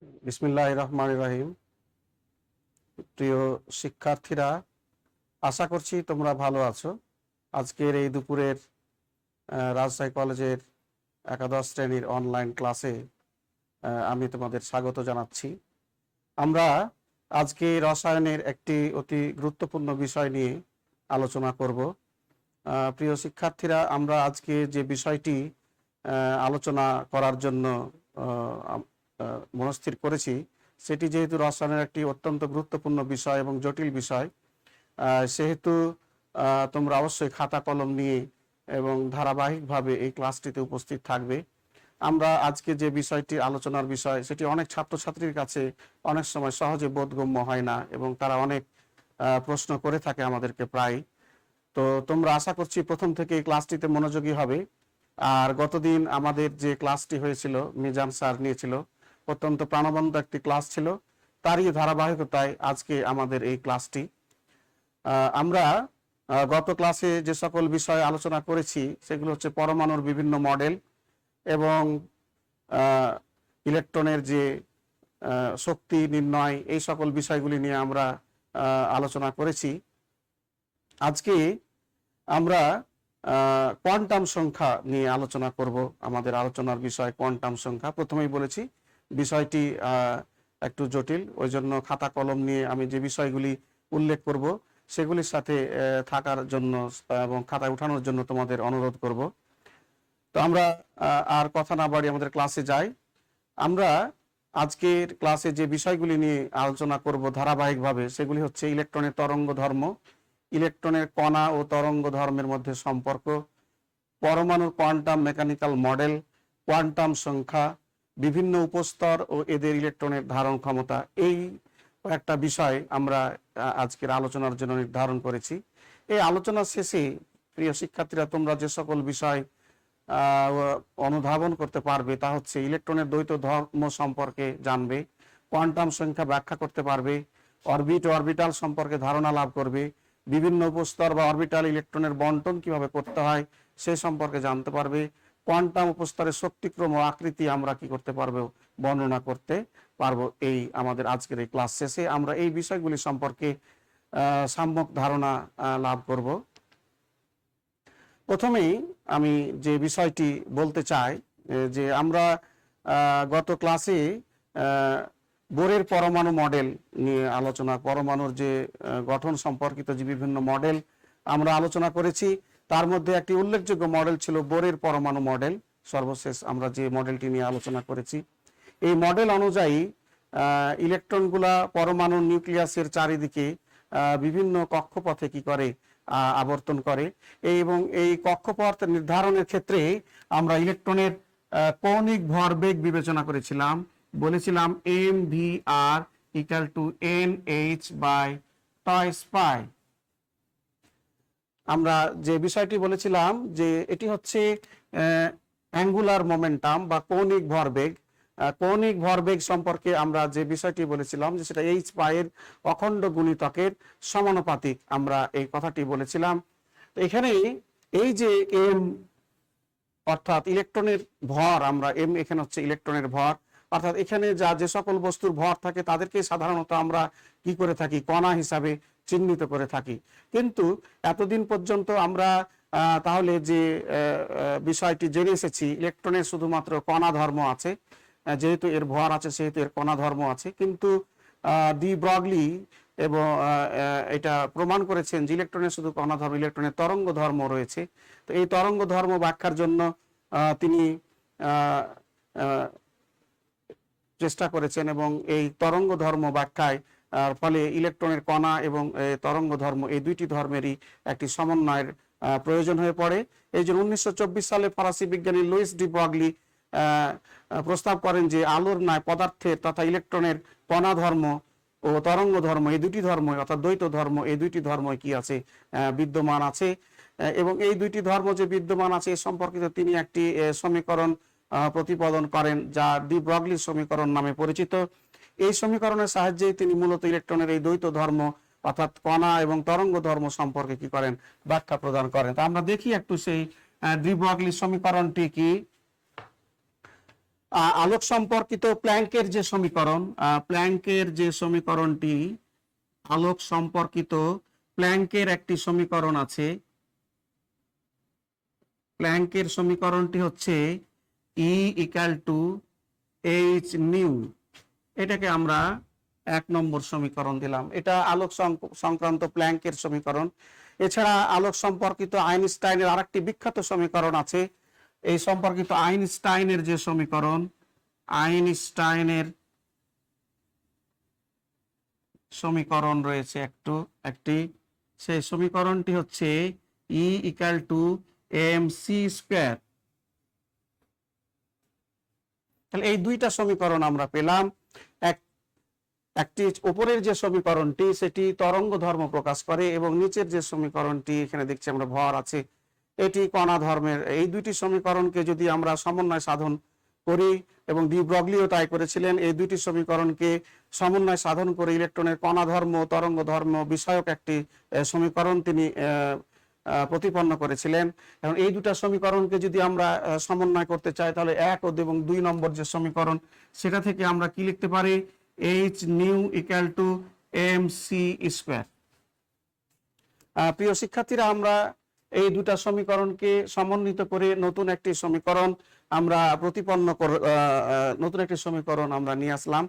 বিসমিল্লাহির রহমানির রহিম। প্রিয় শিক্ষার্থীরা, আশা করছি তোমরা ভালো আছো। আজকের এই দুপুরের রাজশাহী কলেজের একাদশ শ্রেণীর অনলাইন ক্লাসে আমি তোমাদের স্বাগত জানাচ্ছি। আমরা আজকে রসায়নের একটি অতি গুরুত্বপূর্ণ বিষয় নিয়ে আলোচনা করব। প্রিয় শিক্ষার্থীরা, আমরা আজকে যে বিষয়টি আলোচনা করার জন্য মনস্থির করেছি, সেটি যেহেতু রসায়নের একটি অত্যন্ত গুরুত্বপূর্ণ বিষয় এবং জটিল বিষয়, সেহেতু তোমরা অবশ্যই খাতা কলম নিয়ে এবং ধারাবাহিকভাবে এই ক্লাসটিতে উপস্থিত থাকবে। আমরা আজকে যে বিষয়টি আলোচনার বিষয়, সেটি অনেক ছাত্রছাত্রীর কাছে অনেক সময় সহজে বোধগম্য হয় না এবং তারা অনেক প্রশ্ন করে থাকে আমাদেরকে প্রায়। তো তোমরা আশা করছি প্রথম থেকে এই ক্লাসটিতে মনোযোগী হবে। আর গতদিন আমাদের যে ক্লাসটি হয়েছিল, মিজান স্যার নিয়েছিল, অত্যন্ত প্রাণবন্ত একটি ক্লাস ছিল। তারই ধারাবাহিকতায় আজকে আমাদের এই ক্লাসটি। আমরা গত ক্লাসে যে সকল বিষয় আলোচনা করেছি সেগুলো হচ্ছে পরমাণুর বিভিন্ন মডেল এবং ইলেকট্রনের যে শক্তি নির্ণয়, এই সকল বিষয়গুলি নিয়ে আমরা আলোচনা করেছি। আজকে আমরা কোয়ান্টাম সংখ্যা নিয়ে আলোচনা করব। আমাদের আলোচনার বিষয় কোয়ান্টাম সংখ্যা। প্রথমেই বলেছি বিষয়টি একটু জটিল, ওই জন্য খাতা কলম নিয়ে আমি যে বিষয়গুলি উল্লেখ করব সেগুলির সাথে থাকার জন্য এবং খাতায় উঠানোর জন্য তোমাদের অনুরোধ করব। তো আমরা আর কথা না বাড়িয়ে আমাদের ক্লাসে যাই। আমরা আজকের ক্লাসে যে বিষয়গুলি নিয়ে আলোচনা করব ধারাবাহিকভাবে, সেগুলি হচ্ছে ইলেকট্রনের তরঙ্গ ধর্ম, ইলেকট্রনের কণা ও তরঙ্গ ধর্মের মধ্যে সম্পর্ক, পরমাণুর কোয়ান্টাম মেকানিক্যাল মডেল, কোয়ান্টাম সংখ্যা, বিভিন্ন উপস্তর ও এদের ইলেকট্রনের ধারণ ক্ষমতা। এই একটা বিষয় আমরা আজকের আলোচনার জন্য নির্ধারণ করেছি। এই আলোচনার শেষে প্রিয় শিক্ষার্থীরা, তোমরা যে সকল বিষয় অনুধাবন করতে পারবে তা হচ্ছে ইলেকট্রনের দ্বৈত ধর্ম সম্পর্কে জানবে, কোয়ান্টাম সংখ্যা ব্যাখ্যা করতে পারবে, অরবিট ও অরবিটাল সম্পর্কে ধারণা লাভ করবে, বিভিন্ন উপস্তর বা অরবিটাল ইলেকট্রনের বন্টন কিভাবে করতে হয় সে সম্পর্কে জানতে পারবে, কোয়ান্টাম উপস্তরের শক্তিক্রম ও আকৃতি আমরা কি করতে পারবো, বর্ণনা করতে পারবো। এই আমাদের আজকের এই ক্লাস শেষে আমরা এই বিষয়গুলি সম্পর্কে সম্যক ধারণা লাভ করব। প্রথমেই আমি যে বিষয়টি বলতে চাই যে আমরা গত ক্লাসে বোরের পরমাণু মডেল নিয়ে আলোচনা, পরমাণুর যে গঠন সম্পর্কিত যে বিভিন্ন মডেল আমরা আলোচনা করেছি, তার মধ্যে একটি উল্লেখযোগ্য মডেল ছিল বোরের পরমাণু মডেল। সর্বশেষ আমরা যে মডেলটি নিয়ে আলোচনা করেছি, এই মডেল অনুযায়ী ইলেকট্রনগুলা পরমাণুর নিউক্লিয়াসের চারিদিকে বিভিন্ন কক্ষপথে কি করে, আবর্তন করে। এবং এই কক্ষপথ নির্ধারণের ক্ষেত্রে আমরা ইলেকট্রনের কৌণিক ভরবেগ বিবেচনা করেছিলাম। বলেছিলাম mvr ইকুয়াল টু nh/τ²। আমরা যে বিষয়টি বলেছিলাম যে এটি হচ্ছে অ্যাঙ্গুলার মোমেন্টাম বা কৌণিক ভরবেগ। কৌণিক ভরবেগ সম্পর্কে আমরা যে বিষয়টি বলেছিলাম যে সেটা এইচ পায়ের অখণ্ড গুণিতকের সমানুপাতিক, আমরা এই কথাটি বলেছিলাম। তো এখানে এই যে এম অর্থাৎ ইলেকট্রনের ভর, আমরা এম এখানে হচ্ছে ইলেকট্রনের ভর, অর্থাৎ এখানে যে সকল বস্তুর ভর থাকে তাদেরকে সাধারণত আমরা কি করে থাকি, কণা হিসাবে চিহ্নিত করে থাকি। কিন্তু এতদিন পর্যন্ত আমরা তাহলে যে বিষয়টি জেনে এসেছি, ইলেকট্রনের শুধুমাত্র কণা ধর্ম আছে, যেহেতু এর ভর আছে সেহেতু এর কণা ধর্ম আছে। কিন্তু ডি ব্রগলি এবং এটা প্রমাণ করেছেন যে ইলেকট্রনের শুধু কণা ধর্ম, ইলেকট্রনের তরঙ্গ ধর্ম রয়েছে। তো এই তরঙ্গ ধর্ম ব্যাখ্যার জন্য তিনি চেষ্টা করেছেন এবং এই তরঙ্গ ধর্ম ব্যাখ্যায় ফলে ইলেকট্রনের কণা এবং তরঙ্গ ধর্ম এই দুইটি ধর্মেরই একটি সমন্বয়ের প্রয়োজন হয়ে পড়ে। এই জন্য 1924 সালে ফরাসি বিজ্ঞানী লুইস ডি ব্রগলি প্রস্তাব করেন যে আলোর ন্যায় পদার্থের তথা ইলেকট্রনের কণা ধর্ম ও তরঙ্গ ধর্ম এই দুটি ধর্ম অর্থাৎ দ্বৈত ধর্ম, এই দুইটি ধর্ম কি আছে, বিদ্যমান আছে। এবং এই দুইটি ধর্ম যে বিদ্যমান আছে এ সম্পর্কিত তিনি একটি সমীকরণ প্রতিপাদন করেন, যা ডি ব্রগলি সমীকরণ নামে পরিচিত। এই সমীকরণের সাহায্যে তিনি মূলত ইলেকট্রনের এই দ্বৈত ধর্ম অর্থাৎ কণা এবং তরঙ্গ ধর্ম সম্পর্কে কি করেন, ব্যাখ্যা প্রদান করেন। তা আমরা দেখি একটু সেই ডি ব্রগলি সমীকরণটি কি। আলোক সম্পর্কিত প্ল্যাঙ্কের যে সমীকরণ, প্ল্যাঙ্কের যে সমীকরণটি, আলোক সম্পর্কিত প্ল্যাঙ্কের একটি সমীকরণ আছে। প্ল্যাঙ্কের সমীকরণটি হচ্ছে E = H নিউ। এটাকে আমরা 1 নম্বর সমীকরণ দিলাম। এটা আলোক সংক্রান্ত প্ল্যাঙ্কের সমীকরণ। এছাড়া আলোক সম্পর্কিত আইনস্টাইনের আরেকটি বিখ্যাত সমীকরণ আছে। এই সম্পর্কিত আইনস্টাইনের যে সমীকরণ, আইনস্টাইনের সমীকরণ রয়েছে একটি, সেই সমীকরণটি হচ্ছে E = mc²। তাহলে এই দুইটা সমীকরণ আমরা পেলাম। একটি উপরের যে সমীকরণটি সেটি তরঙ্গ ধর্ম প্রকাশ করে, এবং নিচের যে সমীকরণটি এখানে দেখছি আমরা ভর আছে, এটি কণা ধর্মের। এই দুইটি সমীকরণকে যদি আমরা সমন্বয় সাধন করি, এবং ডি ব্রগলিও তাই করেছিলেন, এই দুইটি সমীকরণকে সমন্বয় সাধন করে ইলেকট্রনের কণা ধর্ম তরঙ্গ ধর্ম বিষয়ক একটি সমীকরণ তিনি প্রতিপন্ন করেছিলেন। এবং এই দুটা সমীকরণকে যদি আমরা সমন্বয় করতে চাই, তাহলে 1 এবং 2 নম্বর যে সমীকরণ, সেটা থেকে আমরা কি লিখতে পারি? H new = mc²। প্রিয় শিক্ষার্থীরা, আমরা এই দুটা সমীকরণকে সমন্বিত করে নতুন একটি সমীকরণ আমরা নতুন একটি সমীকরণ আমরা নিয়ে আসলাম।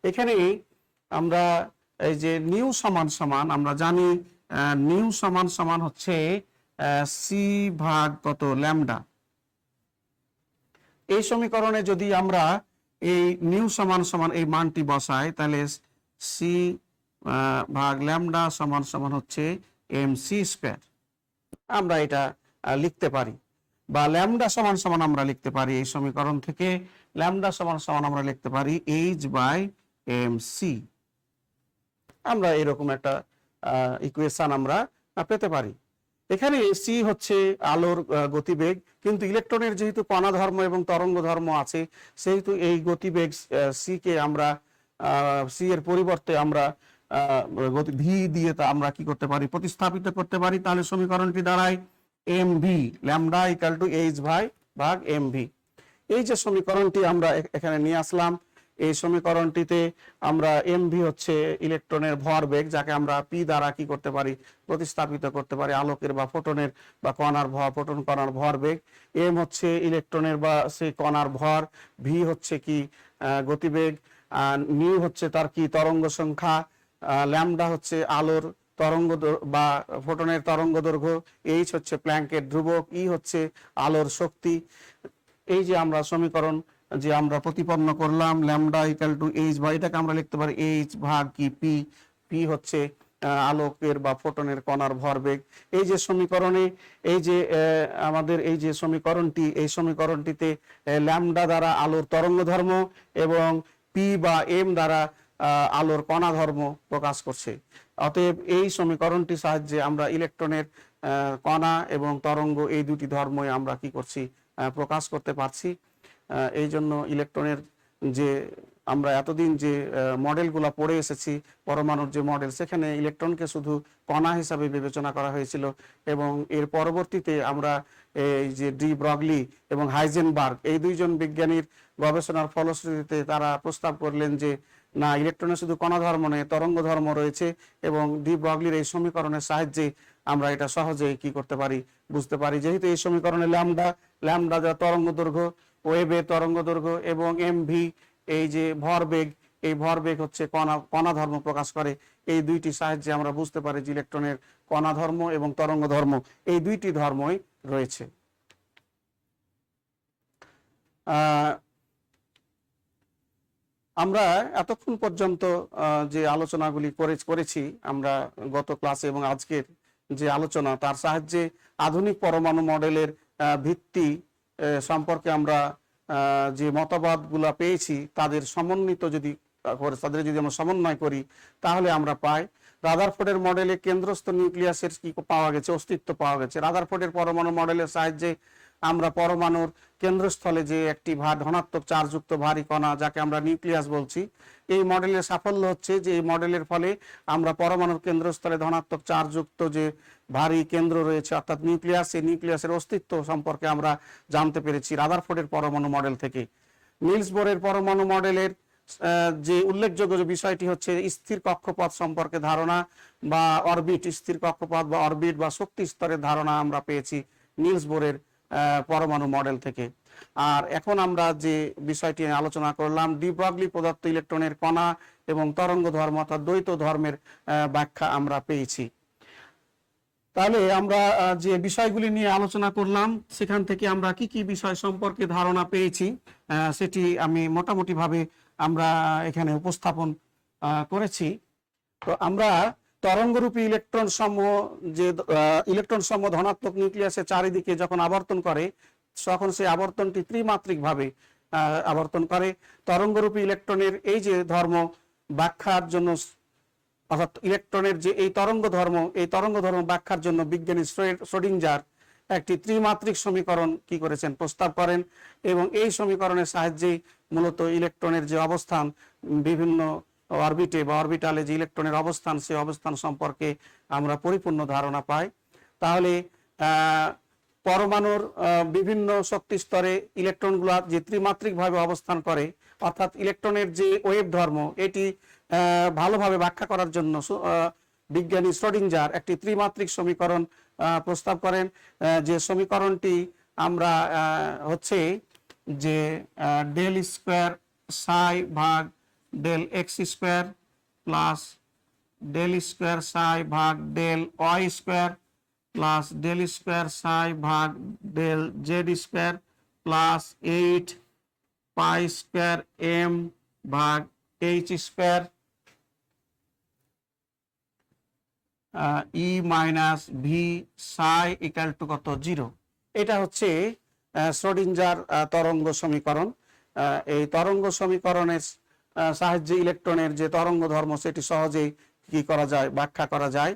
এখানে আমরা এই যে নিউ সমান সমান, আমরা জানি নিউ সমান সমান হচ্ছে c/কত ল্যামডা। এই সমীকরণে যদি আমরা এই নিউ সমান সমান এই মানটি বসাই, তাহলে c/ল্যামডা সমান সমান হচ্ছে mc²। আমরা এটা লিখতে পারি, বা ল্যামডা সমান সমান আমরা লিখতে পারি এই সমীকরণ থেকে, ল্যামডা সমান সমান আমরা লিখতে পারি h/mc। আমরা এরকম একটা ইকুয়েশন আমরা পেতে পারি। এখানে c হচ্ছে আলোর গতিবেগ, কিন্তু ইলেকট্রনের যেহেতু কণা ধর্ম এবং তরঙ্গ ধর্ম আছে, সেহেতু এই গতিবেগ c কে আমরা c এর পরিবর্তে আমরা v দিয়ে তা আমরা কি করতে পারি? প্রতিস্থাপিত করতে পারি। তাহলে সমীকরণটি দাঁড়ায় mv, ল্যামডা = h/mv। এই যে সমীকরণটি আমরা এখানে নিয়ে আসলাম, এই সমীকরণটিতে আমরা mv হচ্ছে ইলেকট্রনের ভরবেগ, যাকে আমরা p দ্বারা কি করতে পারি? প্রতিস্থাপিত করতে পারি আলোকের বা ফোটনের বা কণার ভর, ফোটন কণার ভরবেগ। m হচ্ছে ইলেকট্রনের বা সেই কণার ভর, v হচ্ছে কি গতিবেগ, নিউ হচ্ছে তার কি তরঙ্গ সংখ্যা, ল্যামডা হচ্ছে আলোর তরঙ্গ বা ফোটনের তরঙ্গ দৈর্ঘ্য, এইচ হচ্ছে প্ল্যাঙ্কের ধ্রুবক, ই হচ্ছে আলোর শক্তি। এই যে আমরা সমীকরণ যে আমরা প্রতিপন্ন করলাম, ল্যামডা = h, বা এটাকে আমরা লিখতে পারি h/p হচ্ছে আলোকের বা ফোটনের কণার ভরবেগ। এই যে সমীকরণে এই যে আমাদের এই যে সমীকরণটি, এই সমীকরণটিতে ল্যামডা দ্বারা আলোর তরঙ্গ ধর্ম এবং p বা m দ্বারা আলোর কণা ধর্ম প্রকাশ করছে। অতএব এই সমীকরণটির সাহায্যে আমরা ইলেকট্রনের কণা এবং তরঙ্গ এই দুটি ধর্মই আমরা কি করছি? প্রকাশ করতে পারছি। এই জন্য ইলেকট্রনের যে আমরা এতদিন যে মডেলগুলো পড়ে এসেছি, পরমাণুর যে মডেল, সেখানে ইলেকট্রনকে শুধু কণা হিসাবে বিবেচনা করা হয়েছিল, এবং এর পরবর্তীতে আমরা এই যে ডি ব্রগলি এবং হাইজেনবার্গ, এই দুইজন বিজ্ঞানীর গবেষণার ফলশ্রুতিতে তারা প্রস্তাব করলেন যে না, ইলেকট্রনের শুধু কণা ধর্ম নয়, তরঙ্গ ধর্ম রয়েছে, এবং ডি ব্রগলির এই সমীকরণের সাহায্যে আমরা এটা সহজেই কি করতে পারি? বুঝতে পারি। যেহেতু এই সমীকরণে ল্যামডা যা তরঙ্গ দৈর্ঘ্য, ওয়েভের তরঙ্গ দৈর্ঘ্য, এবং mv এই যে ভরবেগ, এই ভরবেগ হচ্ছে কণা ধর্ম প্রকাশ করে। এই দুইটি সাহায্যে আমরা বুঝতে পারি যে ইলেকট্রনের কণা ধর্ম এবং তরঙ্গ ধর্ম এই দুইটি ধর্মই রয়েছে। আমরা এতক্ষণ পর্যন্ত যে আলোচনাগুলি করেছি আমরা গত ক্লাসে এবং আজকের যে আলোচনা, তার সাহায্যে আধুনিক পরমাণু মডেলের ভিত্তি সম্পর্কে আমরা যে মতবাদগুলা পেয়েছি, তাদের আমরা সমন্বয় করি, তাহলে আমরা পাই রাদারফোর্ডের মডেলে কেন্দ্রস্থ নিউক্লিয়াসের কি পাওয়া গেছে? অস্তিত্ব পাওয়া গেছে। রাদারফোর্ডের পরমাণু মডেলের সাহায্যে আমরা পরমাণুর কেন্দ্রস্থলে যে একটি ধনাত্মক চার্জযুক্ত ভারী কণা, যাকে আমরা নিউক্লিয়াস বলছি, এই মডেলের সাফল্য হচ্ছে যে এই মডেলের ফলে আমরা পরমাণুর কেন্দ্রস্থলে ধনাত্মক চার্জযুক্ত যে ভারী কেন্দ্র রয়েছে অর্থাৎ নিউক্লিয়াস, এই নিউক্লিয়াসের অস্তিত্ব সম্পর্কে আমরা জানতে পেরেছি রাদারফোর্ডের পরমাণু মডেল থেকে। নিলস বোরের পরমাণু মডেলের যে উল্লেখযোগ্য যে বিষয়টি হচ্ছে স্থির কক্ষপথ সম্পর্কে ধারণা বা অরবিট, স্থির কক্ষপথ বা অরবিট বা শক্তি স্তরের ধারণা আমরা পেয়েছি নিলস বোরের পরমাণু মডেল থেকে। আর এখন আমরা যে বিষয়টি নিয়ে আলোচনা করলাম, ডি ব্রগলি প্রদত্ত ইলেকট্রনের কণা এবং তরঙ্গ ধর্ম অর্থাৎ দ্বৈত ধর্মের ব্যাখ্যা আমরা পেয়েছি। তাহলে আমরা যে বিষয়গুলি নিয়ে আলোচনা করলাম সেখান থেকে আমরা কি কি বিষয় সম্পর্কে ধারণা পেয়েছি সেটি আমি মোটামুটি ভাবে আমরা এখানে উপস্থাপন করেছি। তো আমরা তরঙ্গরূপী ইলেকট্রন সমূহ যে ইলেকট্রন সমূহ ধনাত্মক নিউক্লিয়াসের চারিদিকে যখন আবর্তন করে তখন সেই আবর্তনটি ত্রিমাত্রিক ভাবে আবর্তন করে। তরঙ্গরূপী ইলেকট্রনের এই যে ধর্ম ব্যাখ্যার জন্য অর্থাৎ ইলেকট্রনের যে এই তরঙ্গ ধর্ম ব্যাখ্যার জন্য বিজ্ঞানী শ্রোডিঞ্জার একটি ত্রিমাত্রিক সমীকরণ কি করেছেন, প্রস্তাব করেন এবং এই সমীকরণের সাহায্যেই মূলত ইলেকট্রনের যে অবস্থান বিভিন্ন অরবিটে বা অরবিটালে যে ইলেকট্রনের অবস্থান সেই অবস্থান সম্পর্কে আমরা পরিপূর্ণ ধারণা পাই। তাহলে পরমাণুর বিভিন্ন শক্তি স্তরে ইলেকট্রনগুলো যে ত্রিমাত্রিকভাবে অবস্থান করে অর্থাৎ ইলেকট্রনের যে ওয়েভ ধর্ম এটি ভালোভাবে ব্যাখ্যা করার জন্য বিজ্ঞানী শ্রোডিঞ্জার একটি ত্রিমাত্রিক সমীকরণ প্রস্তাব করেন। যে সমীকরণটি আমরা হচ্ছে যে ডেল স্কোয়ার সাই ভাগ del X square plus del square psi ভাগ del Y square plus del square psi ভাগ del Z square plus 8 pi square M ভাগ H square E minus V psi equal to কত 0। এটা হচ্ছে Schrodinger তরঙ্গ সমীকরণ। এই তরঙ্গ সমীকরণের সাহায্যে ইলেকট্রনের যে তরঙ্গ ধর্ম সেটি সহজেই কি করা যায়, ব্যাখ্যা করা যায়।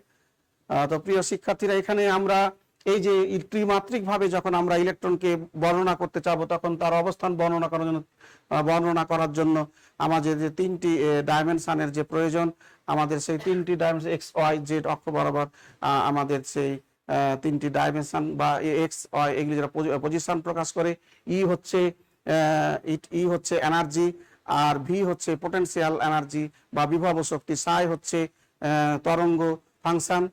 তো প্রিয় শিক্ষার্থীরা, এখানে আমরা এই যে ত্রিমাত্রিক ভাবে যখন আমরা ইলেকট্রনকে বর্ণনা করতে চাবো তখন তার অবস্থান বর্ণনা করার জন্য আমাদের যে তিনটি ডাইমেনশনের যে প্রয়োজন, আমাদের সেই তিনটি ডাইমেনশন এক্স ওয়াই জেড অক্ষ বরাবর আমাদের সেই তিনটি ডাইমেনশন বা এক্স ওয়াই এগুলি যারা পজিশন প্রকাশ করে, ই হচ্ছে এনার্জি, আর ভি হচ্ছে পোটেনশিয়াল এনার্জি বা বিভব শক্তি, সাই হচ্ছে তরঙ্গ ফাংশন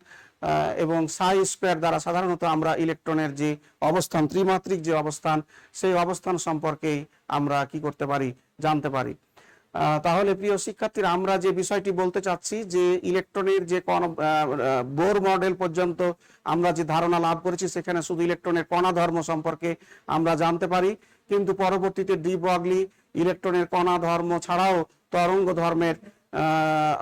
এবং সাই স্কোয়ার দ্বারা সাধারণত আমরা ইলেকট্রনের যে অবস্থান ত্রিমাত্রিক যে অবস্থান সেই অবস্থান সম্পর্কেই আমরা কি করতে পারি, জানতে পারি। তাহলে প্রিয় শিক্ষার্থীরা, আমরা যে বিষয়টি বলতে চাচ্ছি যে ইলেকট্রনের যে বোর মডেল পর্যন্ত আমরা যে ধারণা লাভ করেছি সেখানে শুধু ইলেকট্রনের কণা ধর্ম সম্পর্কে আমরা জানতে পারি, কিন্তু পরবর্তীতে ডি ব্রগলি ইলেকট্রনের কণা ধর্ম ছাড়াও তরঙ্গ ধর্মের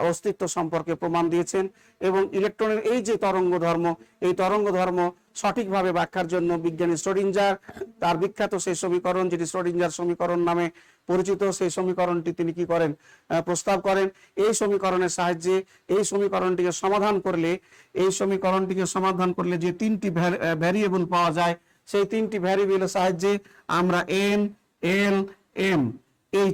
অস্তিত্ব সম্পর্কে প্রমাণ দিয়েছেন এবং ইলেকট্রনের এই যে তরঙ্গ ধর্ম এই তরঙ্গ ধর্ম সঠিকভাবে ব্যাখ্যার জন্য বিজ্ঞানী শ্রোডিঞ্জার তার বিখ্যাত সেই সমীকরণ যেটি শ্রোডিঞ্জার সমীকরণ নামে পরিচিত সেই সমীকরণটি তিনি কি করেন, প্রস্তাব করেন। এই সমীকরণের সাহায্যে এই সমীকরণটিকে সমাধান করলে যে তিনটি ভ্যারিয়েবল পাওয়া যায় সেই তিনটি ভ্যারিয়েবলের সাহায্যে আমরা এন এল এম এই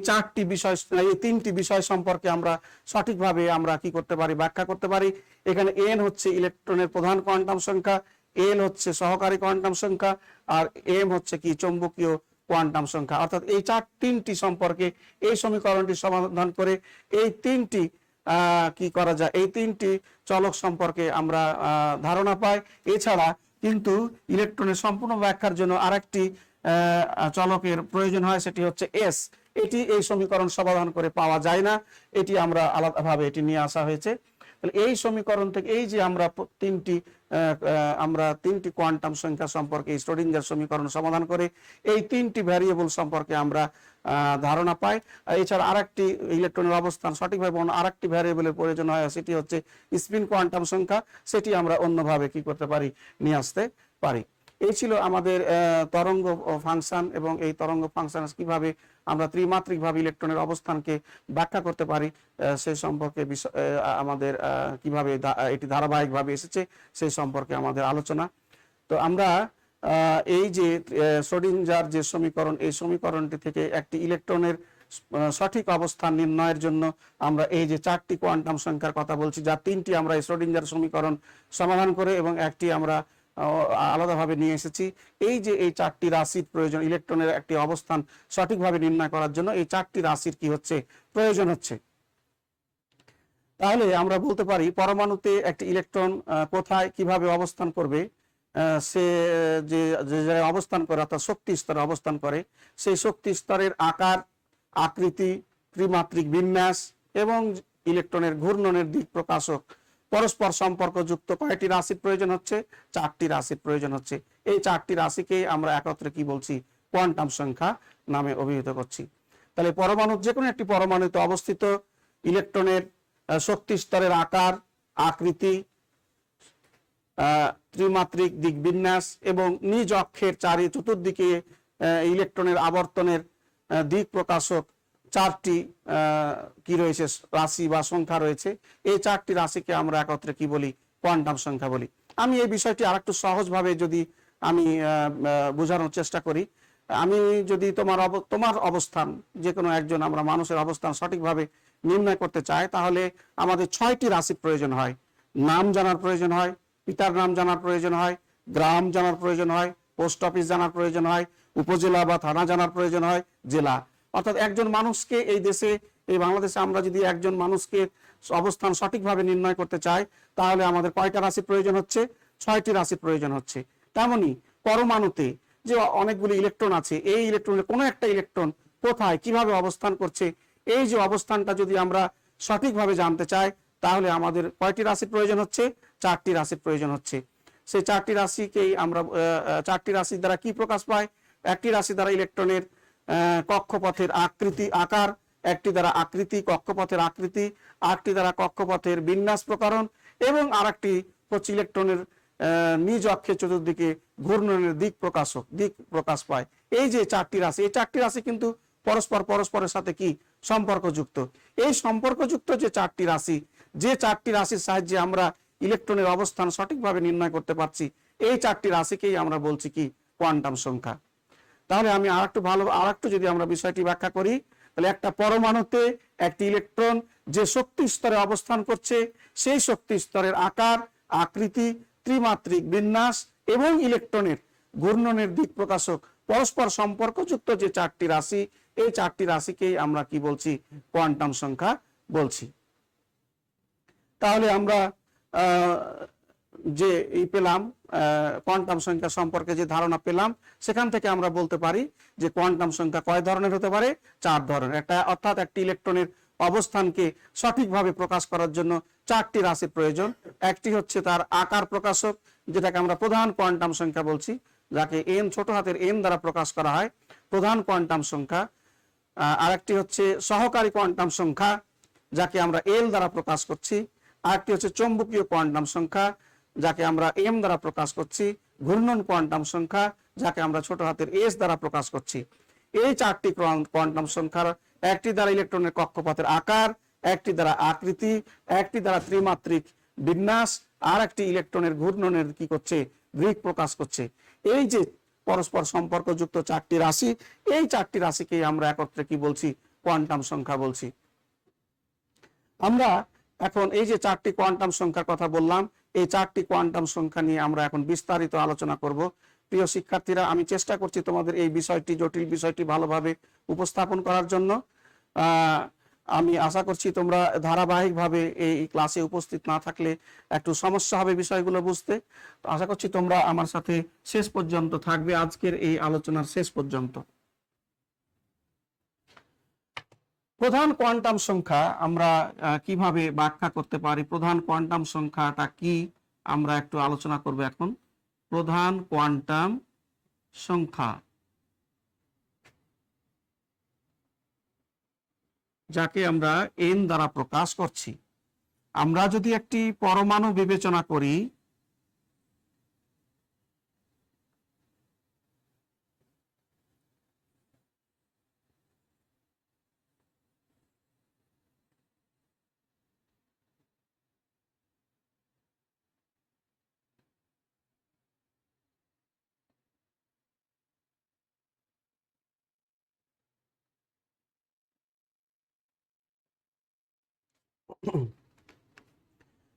তিনটি বিষয় সম্পর্কে আমরা সঠিকভাবে আমরা কি করতে পারি, ব্যাখ্যা করতে পারি। এখানে এন হচ্ছে ইলেকট্রনের প্রধান কোয়ান্টাম সংখ্যা, এল হচ্ছে সহকারী কোয়ান্টাম সংখ্যা, আর এম হচ্ছে কি চৌম্বকীয় কোয়ান্টাম সংখ্যা। অর্থাৎ এই তিনটি সম্পর্কে এই সমীকরণটি সমাধান করে এই তিনটি কি করা যায়, এই তিনটি চলক সম্পর্কে আমরা ধারণা পাই। এছাড়া কিন্তু ইলেকট্রনের সম্পূর্ণ ব্যাখ্যার জন্য আরেকটি চলকের প্রয়োজন হয়, সেটি হচ্ছে এস। এটি এই সমীকরণ সমাধান করে পাওয়া যায় না, এটি আমরা আলাদাভাবে এটি নিয়ে আসা হয়েছে। এই সমীকরণ থেকে এই যে আমরা তিনটি কোয়ান্টাম সংখ্যা সম্পর্কে এই শ্রোডিঞ্জার সমীকরণ সমাধান করে এই তিনটি ভ্যারিয়েবল সম্পর্কে আমরা ধারণা পাই। এছাড়া আরেকটি ইলেকট্রনের অবস্থান সঠিকভাবে আরেকটি ভ্যারিয়েবলের প্রয়োজন হয়, সেটি হচ্ছে স্পিন কোয়ান্টাম সংখ্যা, সেটি আমরা অন্যভাবে কি করতে পারি, নিয়ে আসতে পারি। এই ছিল আমাদের তরঙ্গ ফাংশন এবং এই তরঙ্গ ফাংশন কিভাবে আমরা ত্রিমাত্রিকভাবে ইলেকট্রনের অবস্থানকে ব্যাখ্যা করতে পারি সেই সম্পর্কে আমাদের কিভাবে এটি ধারাবাহিকভাবে এসেছে সেই সম্পর্কে আমাদের আলোচনা। তো আমরা এই যে শ্রোডিঞ্জার যে সমীকরণ এই সমীকরণটি থেকে একটি ইলেকট্রনের সঠিক অবস্থান নির্ণয়ের জন্য আমরা এই যে চারটি কোয়ান্টাম সংখ্যার কথা বলছি, যার তিনটি আমরা এই শ্রোডিঞ্জার সমীকরণ সমাধান করে এবং একটি আমরা আলাদাভাবে নিয়ে এসেছি। এই যে এই চারটি রাশির প্রয়োজন, ইলেকট্রনের একটি অবস্থান সঠিকভাবে নির্ণয় করার জন্য এই চারটি রাশির কি হচ্ছে, প্রয়োজন হচ্ছে। তাহলে আমরা বলতে পারি পরমাণুতে একটি ইলেকট্রন কোথায় কিভাবে অবস্থান করবে, সে যে যে জায়গায় অবস্থান করে অর্থাৎ শক্তি স্তরে অবস্থান করে, সেই শক্তি স্তরের আকার, আকৃতি, ত্রিমাত্রিক বিন্যাস এবং ইলেকট্রনের ঘূর্ণনের দিক প্রকাশক পরস্পর সম্পর্কযুক্ত কয়টি রাশির প্রয়োজন হচ্ছে, চারটি রাশির প্রয়োজন হচ্ছে। এই চারটি রাশিকে আমরা একত্রে কি বলছি, কোয়ান্টাম সংখ্যা নামে অভিহিত করছি। তাহলে পরমাণুর যে কোনো একটি পরমাণুতে অবস্থিত ইলেকট্রনের শক্তি স্তরের আকার, আকৃতি, ত্রিমাত্রিক দিক বিন্যাস এবং নিজ অক্ষের চতুর্দিকে ইলেকট্রনের আবর্তনের দিক প্রকাশক চারটি কি রয়েছে, রাশি বা সংখ্যা রয়েছে। এই চারটি রাশিকে আমরা একত্রে কি বলি, কোয়ান্টাম সংখ্যা বলি। আমি এই বিষয়টি আরেকটু সহজভাবে যদি আমি বোঝানোর চেষ্টা করি, আমি যদি তোমার অবস্থান, যে কোনো একজন আমরা মানুষের অবস্থান সঠিকভাবে নির্ণয় করতে চাই, তাহলে আমাদের 6টি রাশির প্রয়োজন হয়। নাম জানার প্রয়োজন হয়, পিতার নাম জানার প্রয়োজন হয়, গ্রাম জানার প্রয়োজন হয়, পোস্ট অফিস জানার প্রয়োজন হয়, উপজেলা বা থানা জানার প্রয়োজন হয়, জেলা। অর্থাৎ একজন মানুষকে এই দেশে, এই বাংলাদেশে আমরা যদি একজন মানুষকে অবস্থান সঠিকভাবে নির্ণয় করতে চাই, তাহলে আমাদের কয়টা রাশির প্রয়োজন হচ্ছে, 6টি রাশির প্রয়োজন হচ্ছে। তেমনি পরমাণুতে যে অনেকগুলি ইলেকট্রন আছে, এই ইলেকট্রনের কোনো একটা ইলেকট্রন কোথায় কিভাবে অবস্থান করছে, এই যে অবস্থানটা যদি আমরা সঠিকভাবে জানতে চাই, তাহলে আমাদের কয়টি রাশির প্রয়োজন হচ্ছে, 4টি রাশির প্রয়োজন হচ্ছে। সেই 4টি রাশিকেই আমরা 4টি রাশির দ্বারা কি প্রকাশ পায়, একটি রাশি দ্বারা ইলেকট্রনের কক্ষপথের আকার, একটি দ্বারা আকৃতি, কক্ষপথের আকৃতি, আরেকটি দ্বারা কক্ষপথের বিন্যাস প্রকরণ এবং আরেকটি হচ্ছে ইলেকট্রনের নিজ অক্ষের চতুর্দিকে ঘূর্ণনের দিক প্রকাশ পায়। এই যে 4টি রাশি, এই 4টি রাশি কিন্তু পরস্পরের সাথে কি সম্পর্কযুক্ত। এই সম্পর্কযুক্ত যে 4টি রাশি, যে 4টি রাশির সাহায্যে আমরা ইলেকট্রনের অবস্থান সঠিকভাবে নির্ণয় করতে পারছি, এই 4টি রাশিকেই আমরা বলছি কি, কোয়ান্টাম সংখ্যা। তাহলে আমি আরেকটু যদি আমরা বিষয়টি ব্যাখ্যা করি, তাহলে একটা পরমাণুতে একটি ইলেকট্রন যে শক্তি স্তরে অবস্থান করছে, সেই শক্তি স্তরের আকার, আকৃতি, ত্রিমাত্রিক বিন্যাস এবং ইলেকট্রনের ঘূর্ণনের দিক প্রকাশক পরস্পর সম্পর্কযুক্ত যে 4টি রাশি, এই 4টি রাশিকেই আমরা কি বলছি, কোয়ান্টাম সংখ্যা বলছি। তাহলে আমরা যে পেলাম কোয়ান্টাম সংখ্যা সম্পর্কে যে ধারণা পেলাম, সেখান থেকে আমরা বলতে পারি যে কোয়ান্টাম সংখ্যা কয় ধরনের হতে পারে, 4 ধরনের। অর্থাৎ একটি ইলেকট্রনের অবস্থানকে সঠিকভাবে প্রকাশ করার জন্য 4টি রাশির প্রয়োজন। একটি হচ্ছে তার আকার প্রকাশক, যেটাকে আমরা প্রধান কোয়ান্টাম সংখ্যা বলছি, যাকে এন, ছোট হাতের এন দ্বারা প্রকাশ করা হয়, প্রধান কোয়ান্টাম সংখ্যা। আরেকটি হচ্ছে সহকারী কোয়ান্টাম সংখ্যা, যাকে আমরা এল দ্বারা প্রকাশ করছি। আরেকটি হচ্ছে চৌম্বকীয় কোয়ান্টাম সংখ্যা, যাকে আমরা এম দ্বারা প্রকাশ করছি। ঘূর্ণন কোয়ান্টাম সংখ্যা, যাকে আমরা ছোট হাতের এস দ্বারা প্রকাশ করছি। এই 4টি কোয়ান্টাম সংখ্যার একটি দ্বারা ইলেকট্রনের কক্ষপথের আকার, একটি দ্বারা আকৃতি, একটি দ্বারা ত্রিমাত্রিক বিন্যাস, আর একটি ইলেকট্রনের ঘূর্ণনের কি করছে, দিক প্রকাশ করছে। এই যে পরস্পর সম্পর্কযুক্ত 4টি রাশি, এই 4টি রাশিকেই আমরা একত্রে কি বলছি, কোয়ান্টাম সংখ্যা বলছি। আমরা এখন এই যে 4টি কোয়ান্টাম সংখ্যার কথা বললাম, এই 4টি কোয়ান্টাম সংখ্যা নিয়ে আমরা এখন বিস্তারিত আলোচনা করব। প্রিয় শিক্ষার্থীরা, আমি চেষ্টা করছি তোমাদের এই বিষয়টি, জটিল বিষয়টি ভালোভাবে উপস্থাপন করার জন্য। আমি আশা করছি তোমরা ধারাবাহিকভাবে এই ক্লাসে উপস্থিত না থাকলে একটু সমস্যা হবে বিষয়গুলো বুঝতে। আশা করছি তোমরা আমার সাথে শেষ পর্যন্ত থাকবে, আজকের এই আলোচনার শেষ পর্যন্ত। প্রধান কোয়ান্টাম সংখ্যা আমরা কিভাবে ব্যাখ্যা করতে পারি, প্রধান কোয়ান্টাম সংখ্যাটা কি, আমরা একটু আলোচনা করব এখন। প্রধান কোয়ান্টাম সংখ্যা, যাকে আমরা এন দ্বারা প্রকাশ করছি। আমরা যদি একটি পরমাণু বিবেচনা করি,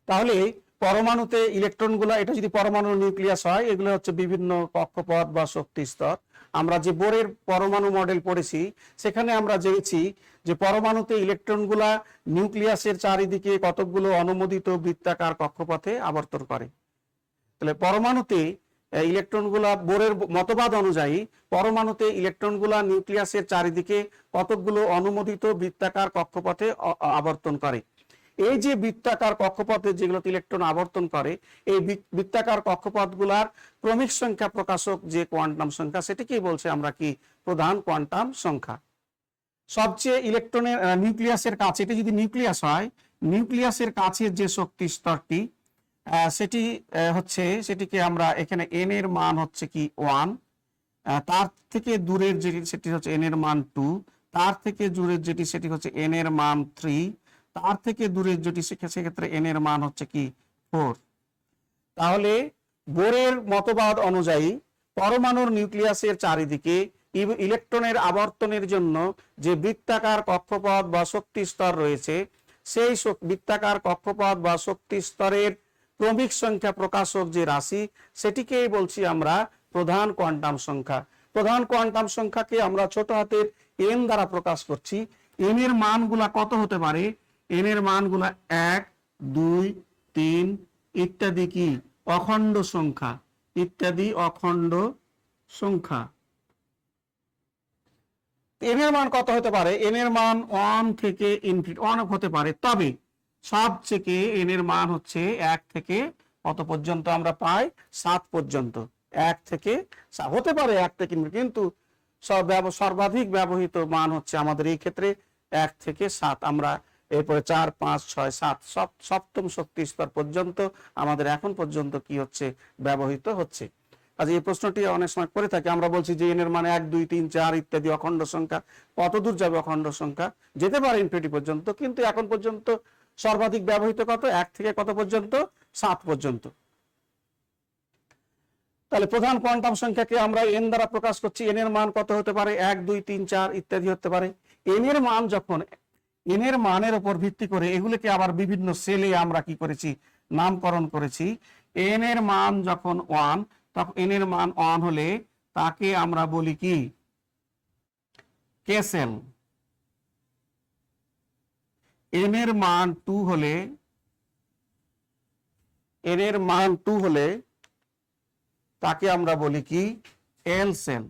তাহলে পরমাণুতে ইলেকট্রনগুলো, এটা যদি পরমাণুর নিউক্লিয়াস হয়, এগুলো হচ্ছে বিভিন্ন কক্ষপথ বা শক্তি স্তর। আমরা যে বোরের পরমাণু মডেল পড়েছি সেখানে আমরা জেনেছি যে পরমাণুতে ইলেকট্রনগুলা নিউক্লিয়াসের চারিদিকে কতকগুলো অনুমোদিত বৃত্তাকার কক্ষপথে আবর্তন করে। তাহলে পরমাণুতে ইলেকট্রনগুলা, বোরের মতবাদ অনুযায়ী পরমাণুতে ইলেকট্রনগুলা নিউক্লিয়াসের চারিদিকে কতকগুলো অনুমোদিত বৃত্তাকার কক্ষপথে আবর্তন করে। এই যে বৃত্তাকার কক্ষপথে যেগুলোতে ইলেকট্রন আবর্তন করে, এই বৃত্তাকার কক্ষপথগুলার ক্রমিক সংখ্যা প্রকাশক যে কোয়ান্টাম সংখ্যা, সেটিকেই বলছে আমরা কি প্রধান কোয়ান্টাম সংখ্যা। সবচেয়ে ইলেকট্রনের নিউক্লিয়াসের কাছে, এটি যদি নিউক্লিয়াস হয়, নিউক্লিয়াসের কাছে যে শক্তি স্তরটি সেটি হচ্ছে, সেটিকে আমরা এখানে এন এর মান হচ্ছে কি 1, তার থেকে দূরের যেটি সেটি হচ্ছে এন এর মান 2, তার থেকে দূরের যেটি সেটি হচ্ছে এন এর মান 3, তার থেকে দূরের যেটি সেক্ষেত্রে এন এর মান হচ্ছে কি 4। তাহলে বোরের মতবাদ অনুযায়ী পরমাণুর নিউক্লিয়াসের চারিদিকে ইলেকট্রনের আবর্তনের জন্য যে বৃত্তাকার কক্ষপথ বা শক্তি স্তর রয়েছে, সেই বৃত্তাকার কক্ষপথ বা শক্তি স্তরের ক্রমিক সংখ্যা প্রকাশক যে রাশি, সেটিকেই বলছি আমরা প্রধান কোয়ান্টাম সংখ্যা। প্রধান কোয়ান্টাম সংখ্যাকে আমরা ছোট হাতের এন দ্বারা প্রকাশ করছি। এন এর মানগুলা কত হতে পারে? এন এর মানগুলা 1, 2, 3 ইত্যাদি কি অখণ্ড সংখ্যা, ইত্যাদি অখণ্ড সংখ্যা। এন এর মান কত হতে পারে? এন এর মান 1 থেকে ইনফিনিটি 1 হতে পারে, তবে সবচেয়ে এন এর মান হচ্ছে 1 থেকে কত পর্যন্ত আমরা পাই? 7 পর্যন্ত। 1 থেকে হতে পারে 1 থেকে, কিন্তু সর্বাধিক ব্যবহৃত মান হচ্ছে আমাদের এই ক্ষেত্রে 1 থেকে 7। আমরা এরপরে 4, 5, 6, 7 সপ্তম শক্তি স্তর পর্যন্ত আমাদের এখন পর্যন্ত কি হচ্ছে? ব্যবহৃত হচ্ছে। আজ এই প্রশ্নটি অনেক সময় করে থাকে, আমরা বলছি যে এন এর মানে 1, 2, 3, 4 ইত্যাদি অখণ্ড সংখ্যা। কত দূর যাবে অখণ্ড সংখ্যা? যেতে পারে ইনফিনিটি পর্যন্ত, কিন্তু এখন পর্যন্ত সর্বাধিক ব্যবহৃত কত? 1 থেকে কত পর্যন্ত? 7 পর্যন্ত। তাহলে প্রধান কোয়ান্টাম সংখ্যাকে আমরা এন দ্বারা প্রকাশ করছি। এন এর মান কত হতে পারে? 1, 2, 3, 4 ইত্যাদি হতে পারে। এন এর মান যখন, এন এর মানের উপর ভিত্তি করে এগুলোকে আবার বিভিন্ন সেলে আমরা কি করেছি? নামকরণ করেছি। এন এর মান যখন 1, তখন এন এর মান 1 হলে তাকে আমরা বলি কি? কে সেল। এন এর মান 2 হলে, এন এর মান 2 হলে তাকে আমরা বলি কি? এল সেল।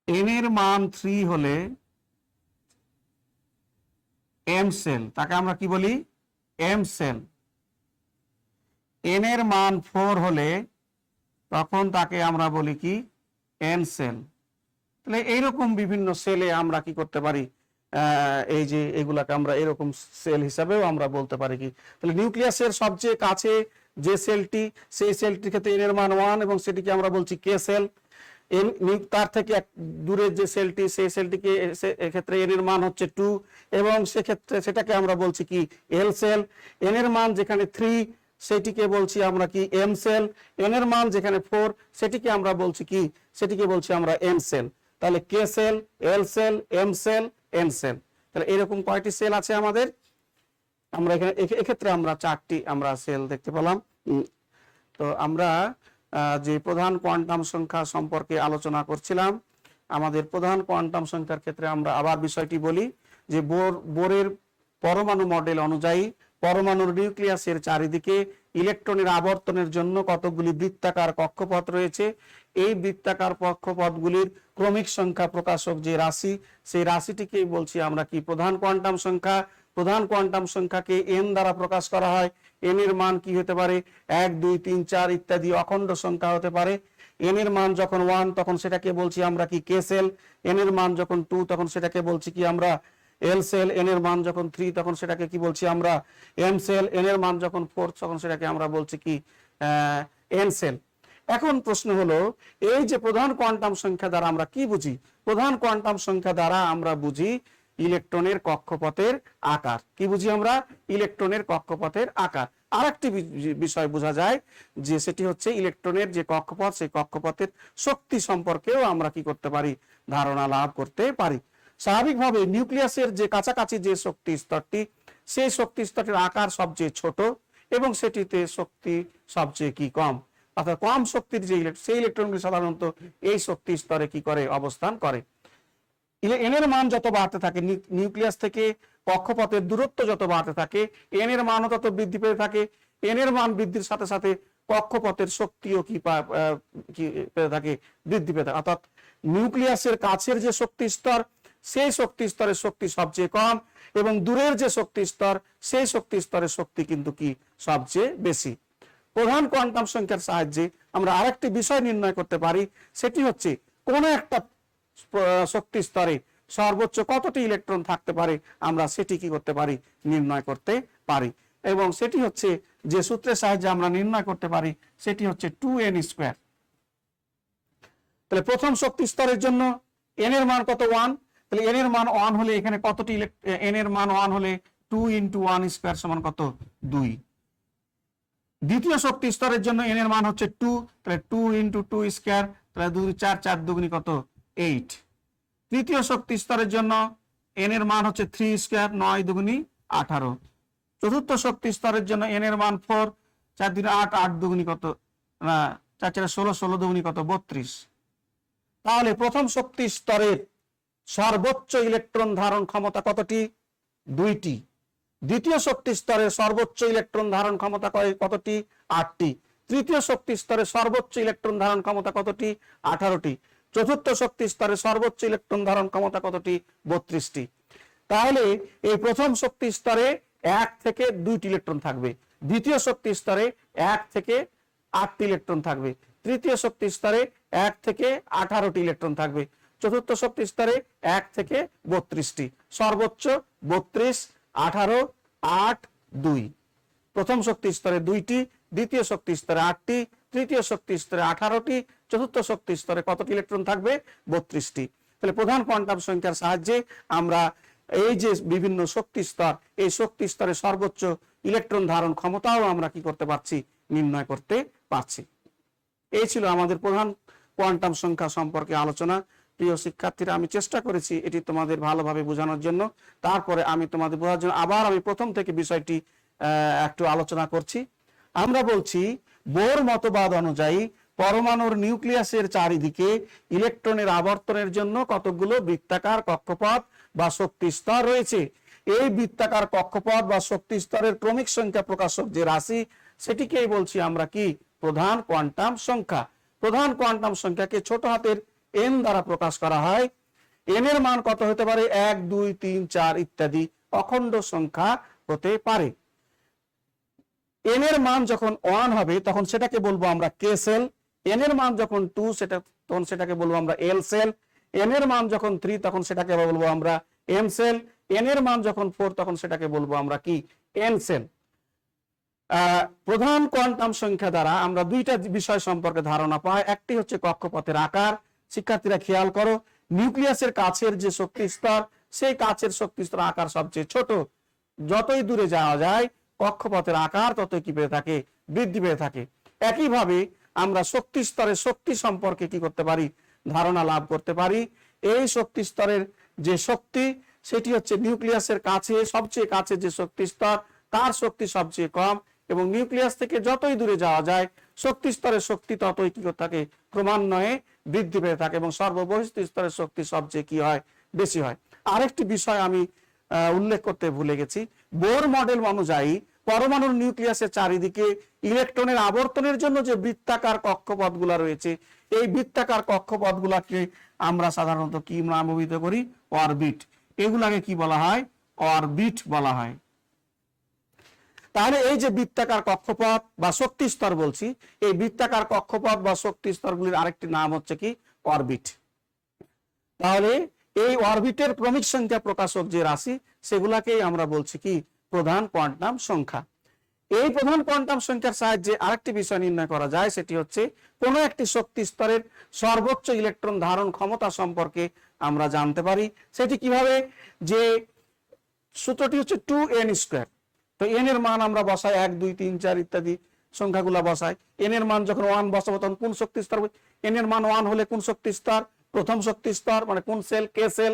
এন এর মান 3 হলে এম সেল, তাকে আমরা কি বলি? M cell. এন এর মান 4 হলে তখন তাকে আমরা বলি কি? N cell. তাহলে এইরকম বিভিন্ন সেলে আমরা কি করতে পারি? এই যে এগুলাকে আমরা এরকম সেল হিসাবেও আমরা বলতে পারি কি? তাহলে নিউক্লিয়াসের সবচেয়ে কাছে যে সেলটি, সেই সেলটির ক্ষেত্রে এন এর মান 1 এবং সেটিকে আমরা বলছি কে সেল। তার থেকে দূরের যে সেলটি, সেই সেলটিকে এক্ষেত্রে এন এর মান হচ্ছে 2 এবং সেক্ষেত্রে সেটাকে আমরা বলছি কি? এল সেল। এন এর মান যেখানে 3 সেটিকে বলছি আমরা কি? M cell. এন এর মান যেখানে 4 সেটিকে আমরা বলছি কি? সেটিকে বলছি আমরা এন সেল। তাহলে K cell, L cell, M cell, N cell. তাহলে এরকম কয়টি সেল আছে আমাদের? আমরা এখানে এক্ষেত্রে আমরা 4টি আমরা সেল দেখতে পেলাম। তো আমরা যে প্রধান কোয়ান্টাম সংখ্যা সম্পর্কে আলোচনা করছিলাম, আমাদের প্রধান কোয়ান্টাম সংখ্যার ক্ষেত্রে আমরা আবার বিষয়টি বলি যে বোরের পরমাণু মডেল অনুযায়ী পরমাণুর নিউক্লিয়াসের চারিদিকে ইলেকট্রনের আবর্তনের জন্য কতগুলি বৃত্তাকার কক্ষপথ রয়েছে। এই বৃত্তাকার কক্ষপথগুলির ক্রমিক সংখ্যা প্রকাশক যে রাশি, সেই রাশিটিকেই বলছি আমরা কি? প্রধান কোয়ান্টাম সংখ্যা। প্রধান কোয়ান্টাম সংখ্যাকে এন দ্বারা প্রকাশ করা হয়। এন এর মান কি হতে পারে? 1, 2, 3, 4 ইত্যাদি অখণ্ড সংখ্যা হতে পারে। এন এর মান যখন 1 তখন সেটাকে বলছি আমরা কি? কে সেল। এন এর মান যখন 2 তখন সেটাকে বলছি কি আমরা? এল সেল। এন এর মান যখন 3 তখন সেটাকে কি বলছি আমরা? M cell. এন এর মান যখন 4 তখন সেটাকে আমরা বলছি কি? N cell. এখন প্রশ্ন হলো, এই যে প্রধান কোয়ান্টাম সংখ্যা দ্বারা আমরা কি বুঝি? প্রধান কোয়ান্টাম সংখ্যা দ্বারা আমরা বুঝি ইলেকট্রনের কক্ষপথের আকার। কি বুঝি আমরা? ইলেকট্রনের কক্ষপথের আকার। আরেকটি বিষয় বোঝা যায় যে সেটি হচ্ছে ইলেকট্রনের যে কক্ষপথ, সেই কক্ষপথের শক্তি সম্পর্কেও আমরা কি করতে পারি? ধারণা লাভ করতে পারি। স্বাভাবিকভাবে নিউক্লিয়াসের যে কাছাকাছি যে শক্তি স্তরটি, সেই শক্তি স্তরের আকার সবচেয়ে ছোট এবং সেটিতে শক্তি সবচেয়ে কি কম, অর্থাৎ কম শক্তির যে সেই ইলেকট্রনগুলি সাধারণত এই শক্তি স্তরে কি করে অবস্থান করে। এন এর মান যত বাড়তে থাকে, নিউক্লিয়াস থেকে কক্ষপথের দূরত্ব যত বাড়তে থাকে, এন এর মানও তত বৃদ্ধি পেতে থাকে। এন এর মান বৃদ্ধির সাথে সাথে কক্ষপথের শক্তিও কি পেতে থাকে, বৃদ্ধি পেতে থাকে। অর্থাৎ নিউক্লিয়াসের কাছের যে শক্তি স্তর, সেই শক্তি স্তরের শক্তি সবচেয়ে কম এবং দূরের যে শক্তি স্তর, সেই শক্তি স্তরের শক্তি কিন্তু কি সবচেয়ে বেশি। প্রধান কোয়ান্টাম সংখ্যার সাহায্যে আমরা আরেকটি বিষয় নির্ণয় করতে পারি, সেটি হচ্ছে কোন একটা শক্তি স্তরে সর্বোচ্চ কতটি ইলেকট্রন থাকতে পারে, আমরা সেটি কি করতে পারি, নির্ণয় করতে পারি। এবং সেটি হচ্ছে যে সূত্রের সাহায্যে আমরা নির্ণয় করতে পারি, সেটি হচ্ছে 2n²। তাহলে প্রথম শক্তি স্তরের জন্য n এর মান কত, 1। তাহলে n এর মান 1 হলে এখানে কতটি n এর মান 1 হলে 2 × 1² সমান কত, 2। দ্বিতীয় শক্তি স্তরের জন্য n এর মান হচ্ছে 2, তাহলে 2 × 2², তাহলে 2 4 4 2 কত, 8। তৃতীয় শক্তি স্তরের জন্য n এর মান হচ্ছে 3², 9 2 18। চতুর্থ শক্তি স্তরের জন্য n এর মান 4, 4 2 8, 8 2 কত, 4 4 16, 16 2 কত, 32। তাহলে প্রথম শক্তি স্তরের সর্বোচ্চ ইলেকট্রন ধারণ ক্ষমতা কতটি, 2টি। দ্বিতীয় শক্তি স্তরের সর্বোচ্চ ইলেকট্রন ধারণ ক্ষমতা কতটি, 8টি। তৃতীয় শক্তি স্তরের সর্বোচ্চ ইলেকট্রন ধারণ ক্ষমতা কতটি, 18টি। চতুর্থ শক্তি স্তরের সর্বোচ্চ ইলেকট্রন ধারণ ক্ষমতা কতটি, 32টি। তাহলে এই প্রথম শক্তি স্তরে 1 থেকে 2টি ইলেকট্রন থাকবে, দ্বিতীয় শক্তি স্তরে 1 থেকে 8টি ইলেকট্রন থাকবে, তৃতীয় শক্তি স্তরে 1 থেকে 18টি ইলেকট্রন থাকবে, চতুর্থ শক্তি স্তরে 1 থেকে 32টি। সর্বোচ্চ 32, 18, 8, 2। প্রথম শক্তি স্তরে 2টি, দ্বিতীয় শক্তি স্তরে 8টি, তৃতীয় শক্তি স্তরে 18টি, চতুর্থ শক্তি স্তরে কতটি ইলেকট্রন থাকবে, 32টি। তাহলে প্রধান কোয়ান্টাম সংখ্যার সাহায্যে আমরা এই যে বিভিন্ন শক্তি স্তর, এই শক্তি স্তরে সর্বোচ্চ ইলেকট্রন ধারণ ক্ষমতাও আমরা কি করতে পারছি, নির্ণয় করতে পারছি। এই ছিল আমাদের প্রধান কোয়ান্টাম সংখ্যা সম্পর্কে আলোচনা। প্রিয় শিক্ষার্থীরা, আমি চেষ্টা করেছি এটি তোমাদের ভালোভাবে বোঝানোর জন্য। তারপরে আমি তোমাদের বোঝার জন্য আবার আমি প্রথম থেকে বিষয়টি একটু আলোচনা করছি। আমরা বলছি বোর মতবাদ অনুযায়ী পরমাণুর নিউক্লিয়াসের চারিদিকে ইলেকট্রনের আবর্তনের জন্য কতগুলো বৃত্তাকার কক্ষপথ বা শক্তি স্তর রয়েছে। এই বৃত্তাকার কক্ষপথ বা শক্তি স্তরের ক্রমিক সংখ্যা প্রকাশক যে রাশি, সেটিকেই বলছি আমরা কি, প্রধান কোয়ান্টাম সংখ্যা। প্রধান কোয়ান্টাম সংখ্যাকে ছোট হাতের n দ্বারা প্রকাশ করা হয়। n এর মান কত হতে পারে, 1 2 3 4 ইত্যাদি অখণ্ড সংখ্যা হতে পারে। n এর মান যখন 1 হবে তখন সেটাকে বলবো আমরা k সেল, n এর মান যখন 2 তখন সেটাকে বলবো আমরা l সেল, n এর মান যখন 3 তখন সেটাকে বলবো আমরা m সেল, n এর মান যখন 4 তখন সেটাকে বলবো আমরা কি, n সেল। প্রধান কোয়ান্টাম সংখ্যা দ্বারা আমরা দুইটা বিষয় সম্পর্কে ধারণা পাই। একটি হচ্ছে কক্ষপথের আকার। শিক্ষার্থীরা খেয়াল করো, নিউক্লিয়াসের কাছের যে শক্তি স্তর, সেই কাছের শক্তি স্তর আকার সবচেয়ে ছোট। যতই দূরে যাওয়া যায় কক্ষপথের আকার ততই কি পেয়ে থাকে, বৃদ্ধি পেয়ে থাকে। একইভাবে আমরা শক্তি স্তরের শক্তি সম্পর্কে কি করতে পারি, ধারণা লাভ করতে পারি। এই শক্তি স্তরের যে শক্তি, সেটি হচ্ছে নিউক্লিয়াসের কাছে সবচেয়ে কাছে যে শক্তি স্তর, তার শক্তি সবচেয়ে কম এবং নিউক্লিয়াস থেকে যতই দূরে যাওয়া যায় শক্তি স্তরের শক্তি ততই কি করতে থাকে, ক্রমান্বয়ে বৃদ্ধি পেয়ে থাকে এবং সর্ববহিঃস্থ স্তরের শক্তি সবচেয়ে কি হয়, বেশি হয়। আরেকটি বিষয় আমি উল্লেখ করতে ভুলে গেছি। বোর মডেল অনুযায়ী পরমাণুর নিউক্লিয়াসের চারিদিকে ইলেকট্রনের আবর্তনের জন্য যে বৃত্তাকার কক্ষপথগুলো রয়েছে, এই বৃত্তাকার কক্ষপথগুলোকে আমরা সাধারণত কি নামভিহিত করি, অরবিট। এগুলাকে কি বলা হয়, অরবিট বলা হয়। তাহলে এই যে বৃত্তাকার কক্ষপথ বা শক্তি স্তর বলছি, এই বৃত্তাকার কক্ষপথ বা শক্তি স্তরগুলির আরেকটি নাম হচ্ছে কি, অরবিট। তাহলে এই অরবিটের ক্রমিক সংখ্যা প্রকাশক যে রাশি, সেগুলাকেই আমরা বলছি কি, প্রধান কোয়ান্টাম সংখ্যা। এই প্রধান কোয়ান্টাম সংখ্যার সাহায্যে আরেকটি বিষয় নির্ণয় করা যায়, সেটি হচ্ছে কোন একটি শক্তি স্তরের সর্বোচ্চ ইলেকট্রন ধারণ ক্ষমতা সম্পর্কে আমরা জানতে পারি। সেটি কিভাবে, যে সূত্রটি হচ্ছে 2n²। তো n এর মান আমরা বসাই 1 2 3 4 ইত্যাদি সংখ্যাগুলো বসাই। n এর মান যখন 1 বসাবো তখন কোন শক্তি স্তর, n এর মান 1 হলে কোন শক্তি স্তর, প্রথম শক্তি স্তর মানে কোন সেল, k সেল।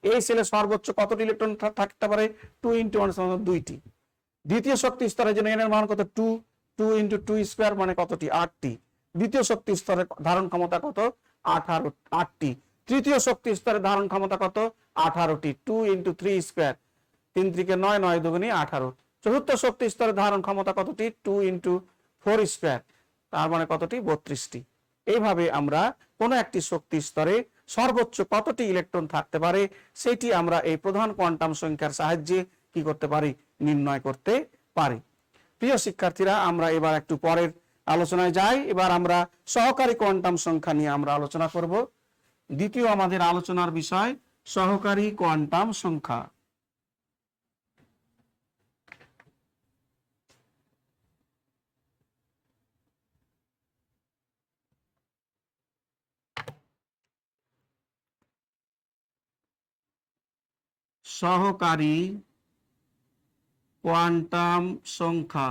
এই সেলে সর্বোচ্চ কতটি ইলেকট্রন থাকতে পারে? 2 × 1 = 2টি। দ্বিতীয় শক্তি স্তরের জন্য n এর মান কত? 2, 2 × 2 স্কয়ার মানে কতটি? 8টি। দ্বিতীয় শক্তি স্তরের ধারণ ক্ষমতা কত? 8টি। তৃতীয় শক্তি স্তরের ধারণ ক্ষমতা কত? 18টি। 2 × 3 স্কয়ার, 3 × 3 = 9, 9 × 2 = 18। চতুর্থ শক্তি স্তরের ধারণ ক্ষমতা কতটি? 2 × 4 স্কয়ার, তার মানে কতটি? 32টি। এইভাবে আমরা কোন একটি শক্তি স্তরে সর্বোচ্চ কতটি ইলেকট্রন থাকতে পারে সেটি আমরা এই প্রধান কোয়ান্টাম সংখ্যার সাহায্যে কি করতে পারি? নির্ণয় করতে পারি। প্রিয় শিক্ষার্থীরা, আমরা এবার একটু পরের আলোচনায় যাই। এবার আমরা সহকারী কোয়ান্টাম সংখ্যা নিয়ে আমরা আলোচনা করব। দ্বিতীয় আমাদের আলোচনার বিষয় সহকারী কোয়ান্টাম সংখ্যা। সহকারী কোয়ান্টাম সংখ্যা।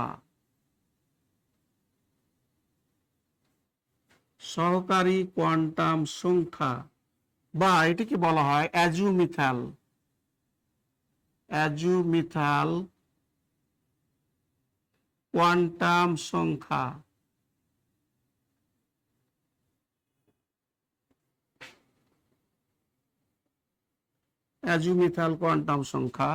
সহকারী কোয়ান্টাম সংখ্যা বা এটিকে বলা হয় অ্যাজুমিথাল কোয়ান্টাম সংখ্যা। অ্যাজুমিথাল কোয়ান্টাম সংখ্যা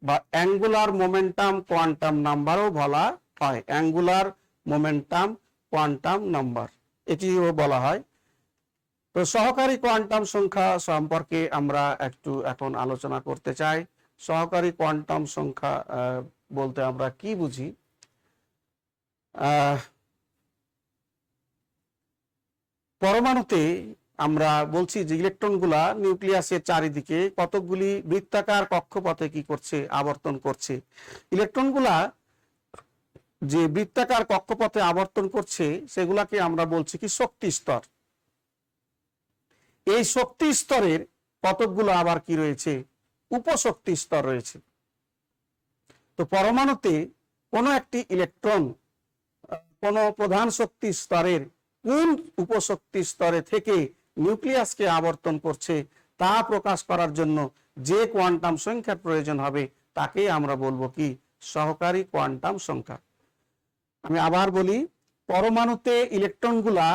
বা অ্যাঙ্গুলার মোমেন্টাম কোয়ান্টাম নাম্বারও বলা হয়। অ্যাঙ্গুলার মোমেন্টাম কোয়ান্টাম নাম্বার এটিও বলা হয়। তো সহকারী কোয়ান্টাম সংখ্যা সম্পর্কে আমরা একটু এখন আলোচনা করতে চাই। সহকারী কোয়ান্টাম সংখ্যা বলতে আমরা কি বুঝি? পরমাণুতে আমরা বলছি যে ইলেকট্রনগুলা নিউক্লিয়াসের চারিদিকে কতকগুলি বৃত্তাকার কক্ষপথে কি করছে? আবর্তন করছে। ইলেকট্রনগুলা যে বৃত্তাকার কক্ষপথে আবর্তন করছে সেগুলাকে আমরা বলছি কি? শক্তি স্তর। এই শক্তি স্তরের কতকগুলো আবার কি রয়েছে? উপশক্তি স্তর রয়েছে। তো পরমাণুতে কোনো একটি ইলেকট্রন কোন প্রধান শক্তি স্তরের কোন উপশক্তি স্তরে থেকে নিউক্লিয়াসকে আবর্তন করছে তা প্রকাশ করার জন্য যে কোয়ান্টাম সংখ্যার প্রয়োজন হবে তাকে আমরা বলবো কি? সহকারী কোয়ান্টাম সংখ্যা। আমি আবার বলি, পরমাণুতে ইলেকট্রনগুলা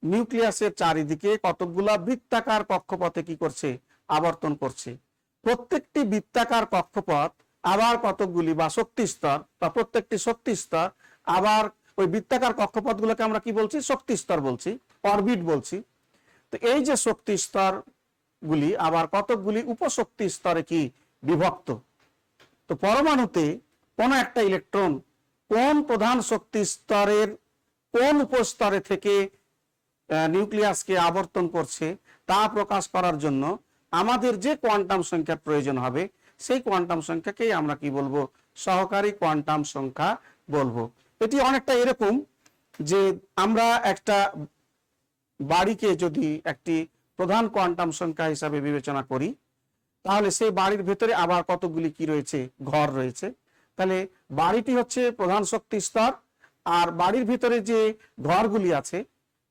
নিউক্লিয়াসের চারিদিকে কতকগুলা বৃত্তাকার কক্ষপথে কি করছে? আবর্তন করছে। প্রত্যেকটি বৃত্তাকার কক্ষপথ আবার কতকগুলি বা শক্তি স্তর বা প্রত্যেকটি শক্তি স্তর আবার ওই বৃত্তাকার কক্ষপথগুলোকে আমরা কি বলছি? শক্তি স্তর বলছি, অরবিট বলছি। তো এই যে শক্তি স্তর গুলি আবার কতকগুলি উপশক্তি স্তরে কি বিভক্ত। তো পরমাণুতে কোন একটা ইলেকট্রন কোন প্রধান শক্তি স্তরের কোন উপস্তরে থেকে নিউক্লিয়াসকে আবর্তন করছে তা প্রকাশ করার জন্য আমাদের যে কোয়ান্টাম সংখ্যার প্রয়োজন হবে সেই কোয়ান্টাম সংখ্যাকেই আমরা কি বলবো? সহকারী কোয়ান্টাম সংখ্যা বলবো। এটি অনেকটা এরকম যে আমরা একটা বাড়িকে যদি একটি প্রধান কোয়ান্টাম সংখ্যা হিসাবে বিবেচনা করি তাহলে সেই বাড়ির ভেতরে আবার কতগুলি কি রয়েছে? ঘর রয়েছে। তাহলে বাড়িটি হচ্ছে প্রধান শক্তি স্তর, আর বাড়ির ভিতরে যে ঘরগুলি আছে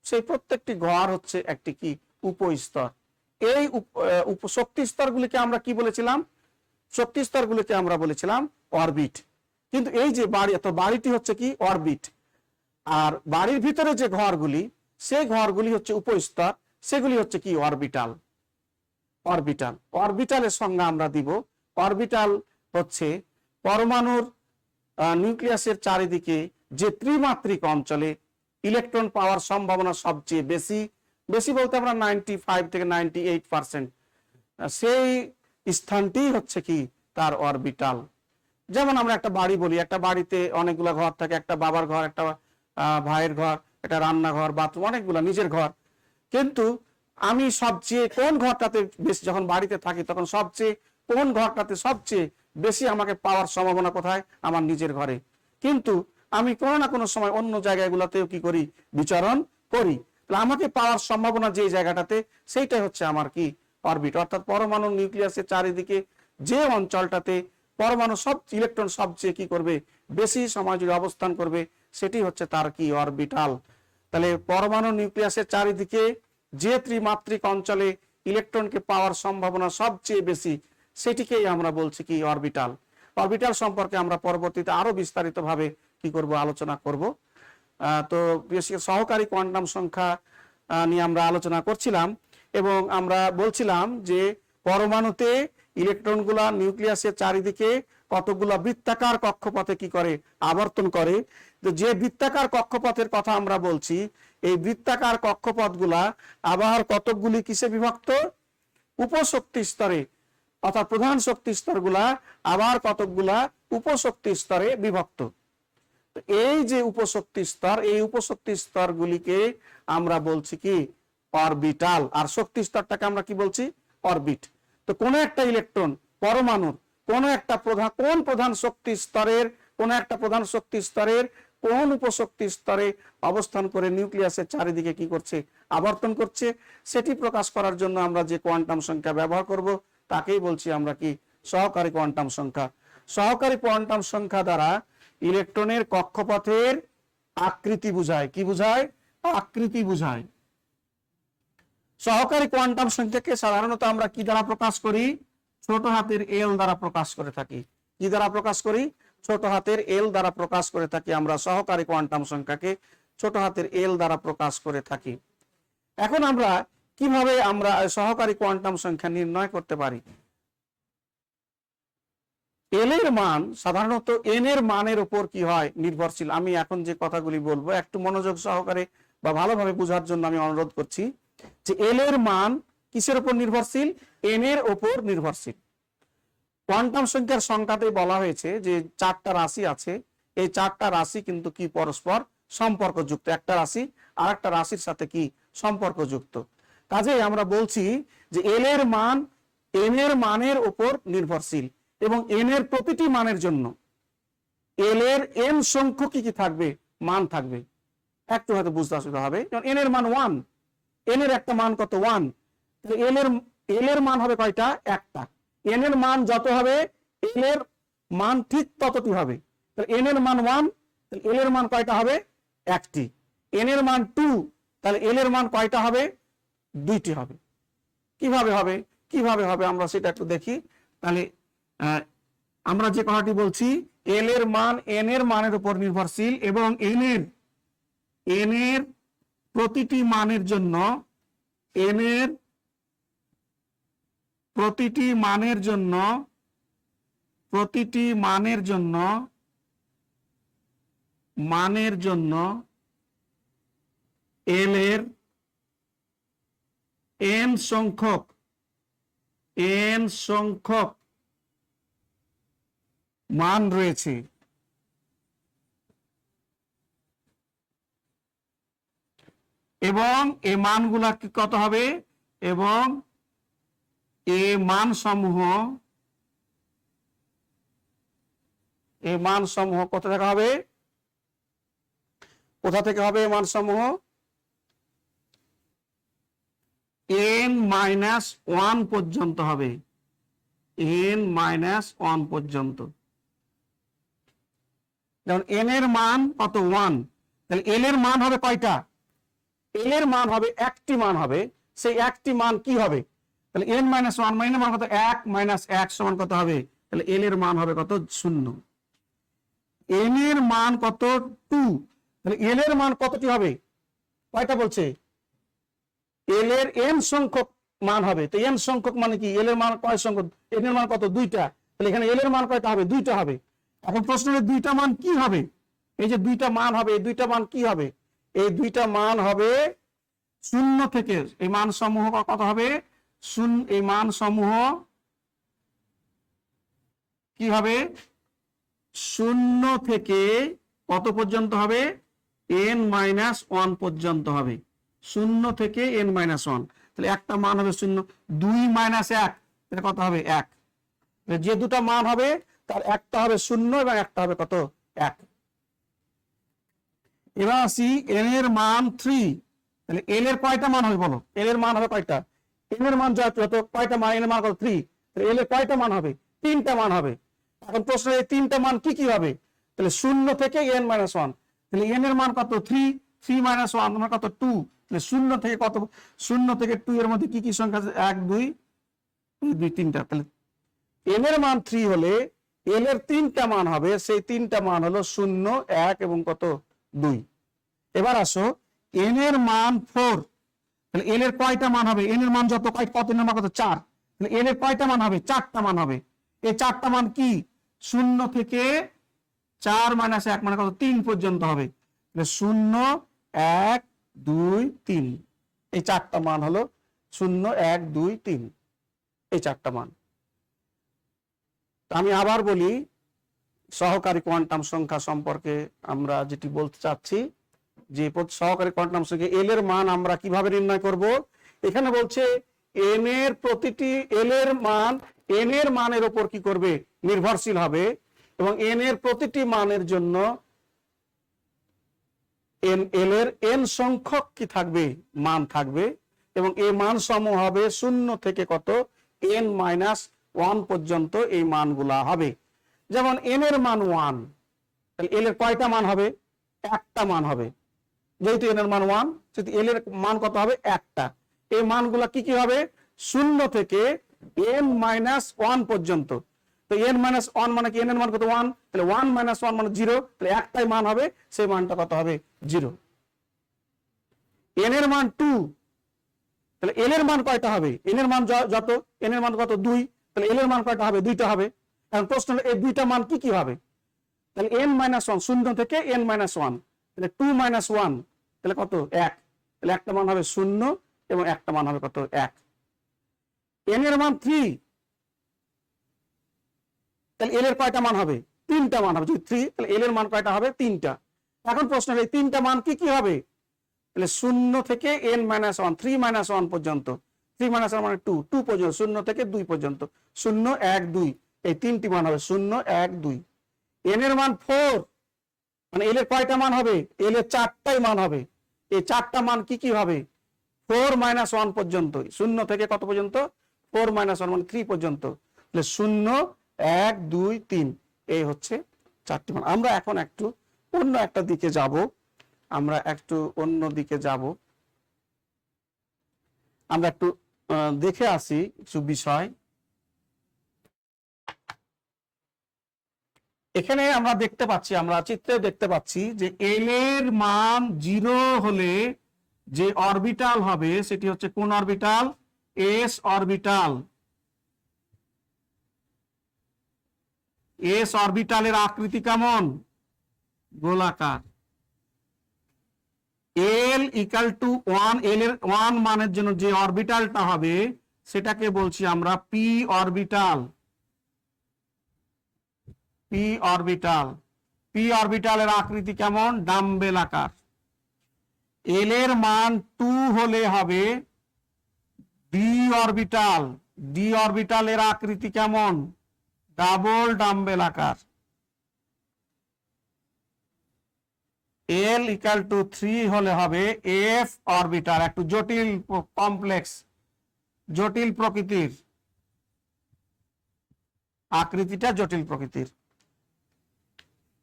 সেই প্রত্যেকটি ঘর হচ্ছে একটি কি? উপস্তর। এই শক্তি স্তরগুলিকে আমরা কি বলেছিলাম? শক্তি স্তরগুলিকে আমরা বলেছিলাম অরবিট। কিন্তু এই যে বাড়িটি হচ্ছে কি? অরবিট। আর বাড়ির ভিতরে যে ঘরগুলি সেই ঘরগুলি হচ্ছে উপস্তর, সেগুলি হচ্ছে কি? অরবিটাল। অরবিটালের সংজ্ঞা আমরা দিব। অরবিটাল হচ্ছে পরমাণুর নিউক্লিয়াসের চারিদিকে যে ত্রিমাত্রিক অঞ্চলে ইলেকট্রন পাওয়ার সম্ভাবনা সবচেয়ে বেশি, বেশি বলতে আমরা 95 থেকে 98%, সেই স্থানটি হচ্ছে কি? তার অরবিটাল। যেমন আমরা একটা বাড়ি বলি, একটা বাড়িতে অনেকগুলো ঘর থাকে, একটা বাবার ঘর, একটা ভাইয়ের ঘর, একটা রান্নাঘর, বাথরুম, অনেকগুলো নিজের ঘর। কিন্তু আমি সবচেয়ে কোন ঘরটাতে বেশি, যখন বাড়িতে থাকি তখন সবচেয়ে কোন ঘরটাতে সবচেয়ে বেশি আমাকে পাওয়ার সম্ভাবনা কোথায়? আমার নিজের ঘরে। কিন্তু আমি কোনো না কোনো সময় অন্য জায়গাগুলোতেও কি করি? বিচরণ করি। তাহলে আমাকে পাওয়ার সম্ভাবনা যে জায়গাটাতে, সেইটাই হচ্ছে আমার কি? অরবিট। অর্থাৎ পরমাণু নিউক্লিয়াসের চারিদিকে যে অঞ্চলটাতে পরমাণু সব ইলেকট্রন সবচেয়ে কি করবে? বেশি সময় জুড়ে অবস্থান করবে, সেটি হচ্ছে তার কি? অরবিটাল। তাহলে পরমাণু নিউক্লিয়াসের চারিদিকে যে ত্রিমাত্রিক অঞ্চলে ইলেকট্রনকে পাওয়ার সম্ভাবনা সবচেয়ে বেশি, সেটিকেই আমরা বলছি কি অরবিটাল। অরবিটাল সম্পর্কে আমরা পরবর্তীতে আরো বিস্তারিতভাবে কি করব, আলোচনা করব। তো সহকারী কোয়ান্টাম সংখ্যা নিয়ে আমরা আলোচনা করছিলাম এবং আমরা বলছিলাম যে পরমাণুতে ইলেকট্রনগুলা নিউক্লিয়াসের চারিদিকে কতগুলা বৃত্তাকার কক্ষপথে কি করে, আবর্তন করে। তো যে বৃত্তাকার কক্ষপথের কথা আমরা বলছি, এই বৃত্তাকার কক্ষপথগুলা আবার কতকগুলি কিসে বিভক্ত, উপশক্তি স্তরে, অর্থাৎ প্রধান শক্তি স্তরগুলা আবার কতকগুলা উপশক্তি স্তরে বিভক্ত। এই যে উপশক্তি স্তর, এই উপশক্তি স্তরগুলিকে আমরা বলছি কি অরবিটাল, আর শক্তি স্তরটাকে আমরা কি বলছি, অরবিট। তো কোন একটা ইলেকট্রন পরমাণুর কোন একটা প্রধান শক্তি স্তরের, কোন একটা প্রধান শক্তি স্তরের কোন উপশক্তি স্তরে অবস্থান করে নিউক্লিয়াসের চারিদিকে কি করছে, আবর্তন করছে, সেটি প্রকাশ করার জন্য আমরা যে কোয়ান্টাম সংখ্যা ব্যবহার করব তাকেই বলছি আমরা কি সহকারী কোয়ান্টাম সংখ্যা। সহকারী কোয়ান্টাম সংখ্যা দ্বারা ইলেকট্রনের কক্ষপথের আকৃতি বুঝায়, কি বুঝায়, আকৃতি বুঝায়। সহকারী কোয়ান্টাম সংখ্যাকে সাধারণত আমরা কি দ্বারা প্রকাশ করি, ছোট হাতের এল দ্বারা প্রকাশ করে থাকি। কি দ্বারা প্রকাশ করি, ছোট হাতের এল দ্বারা প্রকাশ করে থাকি। আমরা সহকারী কোয়ান্টাম সংখ্যাকে ছোট হাতের এল দ্বারা প্রকাশ করে থাকি। এখন আমরা কিভাবে আমরা সহকারী কোয়ান্টাম সংখ্যা নির্ণয় করতে পারি। এল এর মান সাধারণত এন এর মানের উপর কি হয়, নির্ভরশীল। আমি এখন যে কথাগুলি বলবো একটু মনোযোগ সহকারে বা ভালোভাবে বোঝার জন্য আমি অনুরোধ করছি যে এল এর মান কিসের উপর নির্ভরশীল, এন এর উপর নির্ভরশীল। কোয়ান্টাম সংখ্যার সংখ্যাতে বলা হয়েছে যে 4টা রাশি আছে, এই 4টা রাশি কিন্তু কি পরস্পর সম্পর্কযুক্ত, একটা রাশি আর একটা রাশির সাথে কি সম্পর্কযুক্ত। কাজেই আমরা বলছি যে এল এর মান এন এর মানের উপর নির্ভরশীল এবং এন এর প্রতিটি মানের জন্য এল এর এন সংখ্যক কি থাকবে, মান থাকবে। একটু হয়তো বুঝতে অসুবিধা হবে, যেমন এন এর মান 1, এন এর একটা মান কত 1, এল এর মান হবে কয়টা, একটা। এন এর মান যত হবে এল এর মান ঠিক ততটি হবে। তাহলে এন এর মান 1, তাহলে এল এর মান কয়টা হবে, একটি। এন এর মান 2, তাহলে এল এর মান কয়টা হবে, দুইটি হবে। কিভাবে হবে, কিভাবে হবে আমরা সেটা একটু দেখি। তাহলে আমরা যে কথাটি বলছি, এল এর মান এন এর মানের উপর নির্ভরশীল এবং এন এর প্রতিটি মানের জন্য, এন এর প্রতিটি মানের জন্য, প্রতিটি মানের জন্য, মানের জন্য এল এর এন সংখ্যক, এন সংখ্যক মান রয়েছে। এবং এই মানগুলা কি কত হবে, এবং এই মান সমূহ কোথা থেকে হবে, কোথা থেকে হবে মান সমূহ, n-1 পর্যন্ত হবে, n-1 পর্যন্ত। যেমন n এর মান কত 1, তাহলে l এর মান হবে কয়টা, l এর মান হবে একটি মান হবে, সেই একটি মান কি হবে, তাহলে n-1 মানে মান কত, 1 - 1 সমান কত হবে, তাহলে l এর মান হবে কত, 0। n এর মান কত 2, তাহলে l এর মান কতটি হবে, কয়টা বলছে, l এর n সংখ্যক মান হবে। তো n সংখ্যক মানে কি, l এর মান কয় সংখ্যক, n এর মান কত, 2টা, তাহলে এখানে l এর মান কয়টা হবে, 2টা হবে। এখন প্রশ্ন হলো 2টা মান কি হবে, এই যে 2টা মান হবে, এই 2টা মান কি হবে, এই 2টা মান হবে 0 থেকে, এই মান সমূহ কত হবে, এই মান সমূহ কি হবে, 0 থেকে কত পর্যন্ত হবে, n-1 পর্যন্ত হবে, 0 থেকে n-1। তাহলে একটা মান হবে 0, 2 - 1 এটা কত হবে, 1। যে দুটো মান হবে তার একটা হবে 0 এবং একটা হবে কত, 1। এবার আসি n এর মান 3, তাহলে l এর কয়টা মান হবে বলো, l এর মান হবে কয়টা, n এর মান যত কয়টা মান, n এর মান কত 3, তাহলে l এর কয়টা মান হবে, 3টা মান হবে। এখন প্রশ্ন, এই 3টা মান কি কি হবে, তাহলে 0 থেকে n-1, তাহলে n এর মান কত 3, 3 - 1 মানে কত 2, তাহলে শূন্য থেকে কত, শূন্য থেকে 2 এর মধ্যে কি কি সংখ্যা আছে, 1 2 2 3টা। তাহলে n এর মান 3 হলে l এর 3টা মান হবে, সেই 3টা মান হলো 0 1 এবং কত 2। এবার আসো n এর মান 4, তাহলে l এর কয়টা মান হবে, n এর মান যত কত n এর মান কত 4, তাহলে l এর কয়টা মান হবে, 4টা মান হবে। এই 4টা মান কি, 0 থেকে 4 - 1 মানে কত 3 পর্যন্ত হবে। তাহলে 0 1 2 3, এই 4টা মান হলো 0 1 2 3, এই 4টা মান। আমি আবার বলি, সহকারী কোয়ান্টাম সংখ্যা সম্পর্কে আমরা যেটি বলতে চাচ্ছি, যে সহকারী কোয়ান্টাম সংখ্যা এল এর মান আমরা কিভাবে নির্ণয় করব। এখানে বলছে এন এর প্রতিটি এল এর মান এন এর মানের উপর কি করবে, নির্ভরশীল হবে, এবং এন এর প্রতিটি মানের জন্য এন এল এর এন সংখ্যক কি থাকবে, মান থাকবে, এবং এই মান সমূহ হবে 0 থেকে কত n-1 পর্যন্ত এই মানগুলা হবে। যেমন n এর মান 1, তাহলে l এর কয়টা মান হবে, একটা মান হবে। যেহেতু n এর মান 1, সেহেতু l এর মান কত হবে, একটা। এই মানগুলা কি কি হবে, 0 থেকে n-1 পর্যন্ত। তো n-1 মানে কি, n এর মান কত 1, তাহলে 1 - 1 মানে 0, তাহলে একটাই মান হবে, সেই মানটা কত হবে 0। n এর মান 2, তাহলে l এর মান কয়টা হবে, n এর মান যত, n এর মান কত 2, তাহলে l এর মান কয়টা হবে, 2টা হবে। এখন প্রশ্ন হলো এই 2টা মান কি কি হবে, তাহলে n-1, 0 থেকে n-1, তাহলে 2 - 1 তাহলে কত 1, তাহলে একটা মান হবে 0 এবং একটা মান হবে কত 1। n এর মান 3, তাহলে l এর কয়টা মান হবে, 3টা মান হবে। যদি 3, তাহলে l এর মান কয়টা হবে, 3টা। এখন প্রশ্ন হলো এই 3টা মান কি কি হবে, তাহলে 0 থেকে n-1, 3 - 1 পর্যন্ত, 3 - 1 মানে 2, 2 পর্যন্ত, 0 থেকে 2 পর্যন্ত, 0 1 2, এই 3টি মান হবে 0 1 2। n এর মান 4, মানে l এর কয়টা মান হবে, l এর 4টাই মান হবে। এই 4টা মান কি কি হবে, 4 - 1 পর্যন্ত, 0 থেকে কত পর্যন্ত, 4 - 1 মানে 3 পর্যন্ত, তাহলে 0 1 2 3, এই হচ্ছে 4টি মান। আমরা এখন একটু অন্য একটা দিকে যাব, আমরা একটু অন্য দিকে যাব, আমরা একটু দেখে আসি কিছু বিষয়। এখানে আমরা দেখতে পাচ্ছি, আমরা চিত্রে দেখতে পাচ্ছি যে এল এর মান 0 হলে যে অরবিটাল হবে সেটি হচ্ছে কোন অরবিটাল, এস অরবিটাল। এস অরবিটালের আকৃতি কেমন, গোলাকার। এল ইকাল টু 1, এল এর 1 মানের জন্য যে অরবিটালটা হবে সেটাকে বলছি আমরা P orbital. P orbital, P অরবিটালের আকৃতি কেমন, ডাম্বেল আকার। এল এর মান 2 হলে হবে ডি অরবিটাল, ডি অরবিটালের আকৃতি কেমন, ডাবল ডাম্বেল আকার। এল ইকাল টু 3 হলে হবে এফ অরবিটাল, একটু জটিল, কমপ্লেক্স, জটিল প্রকৃতির, আকৃতিটা জটিল প্রকৃতির।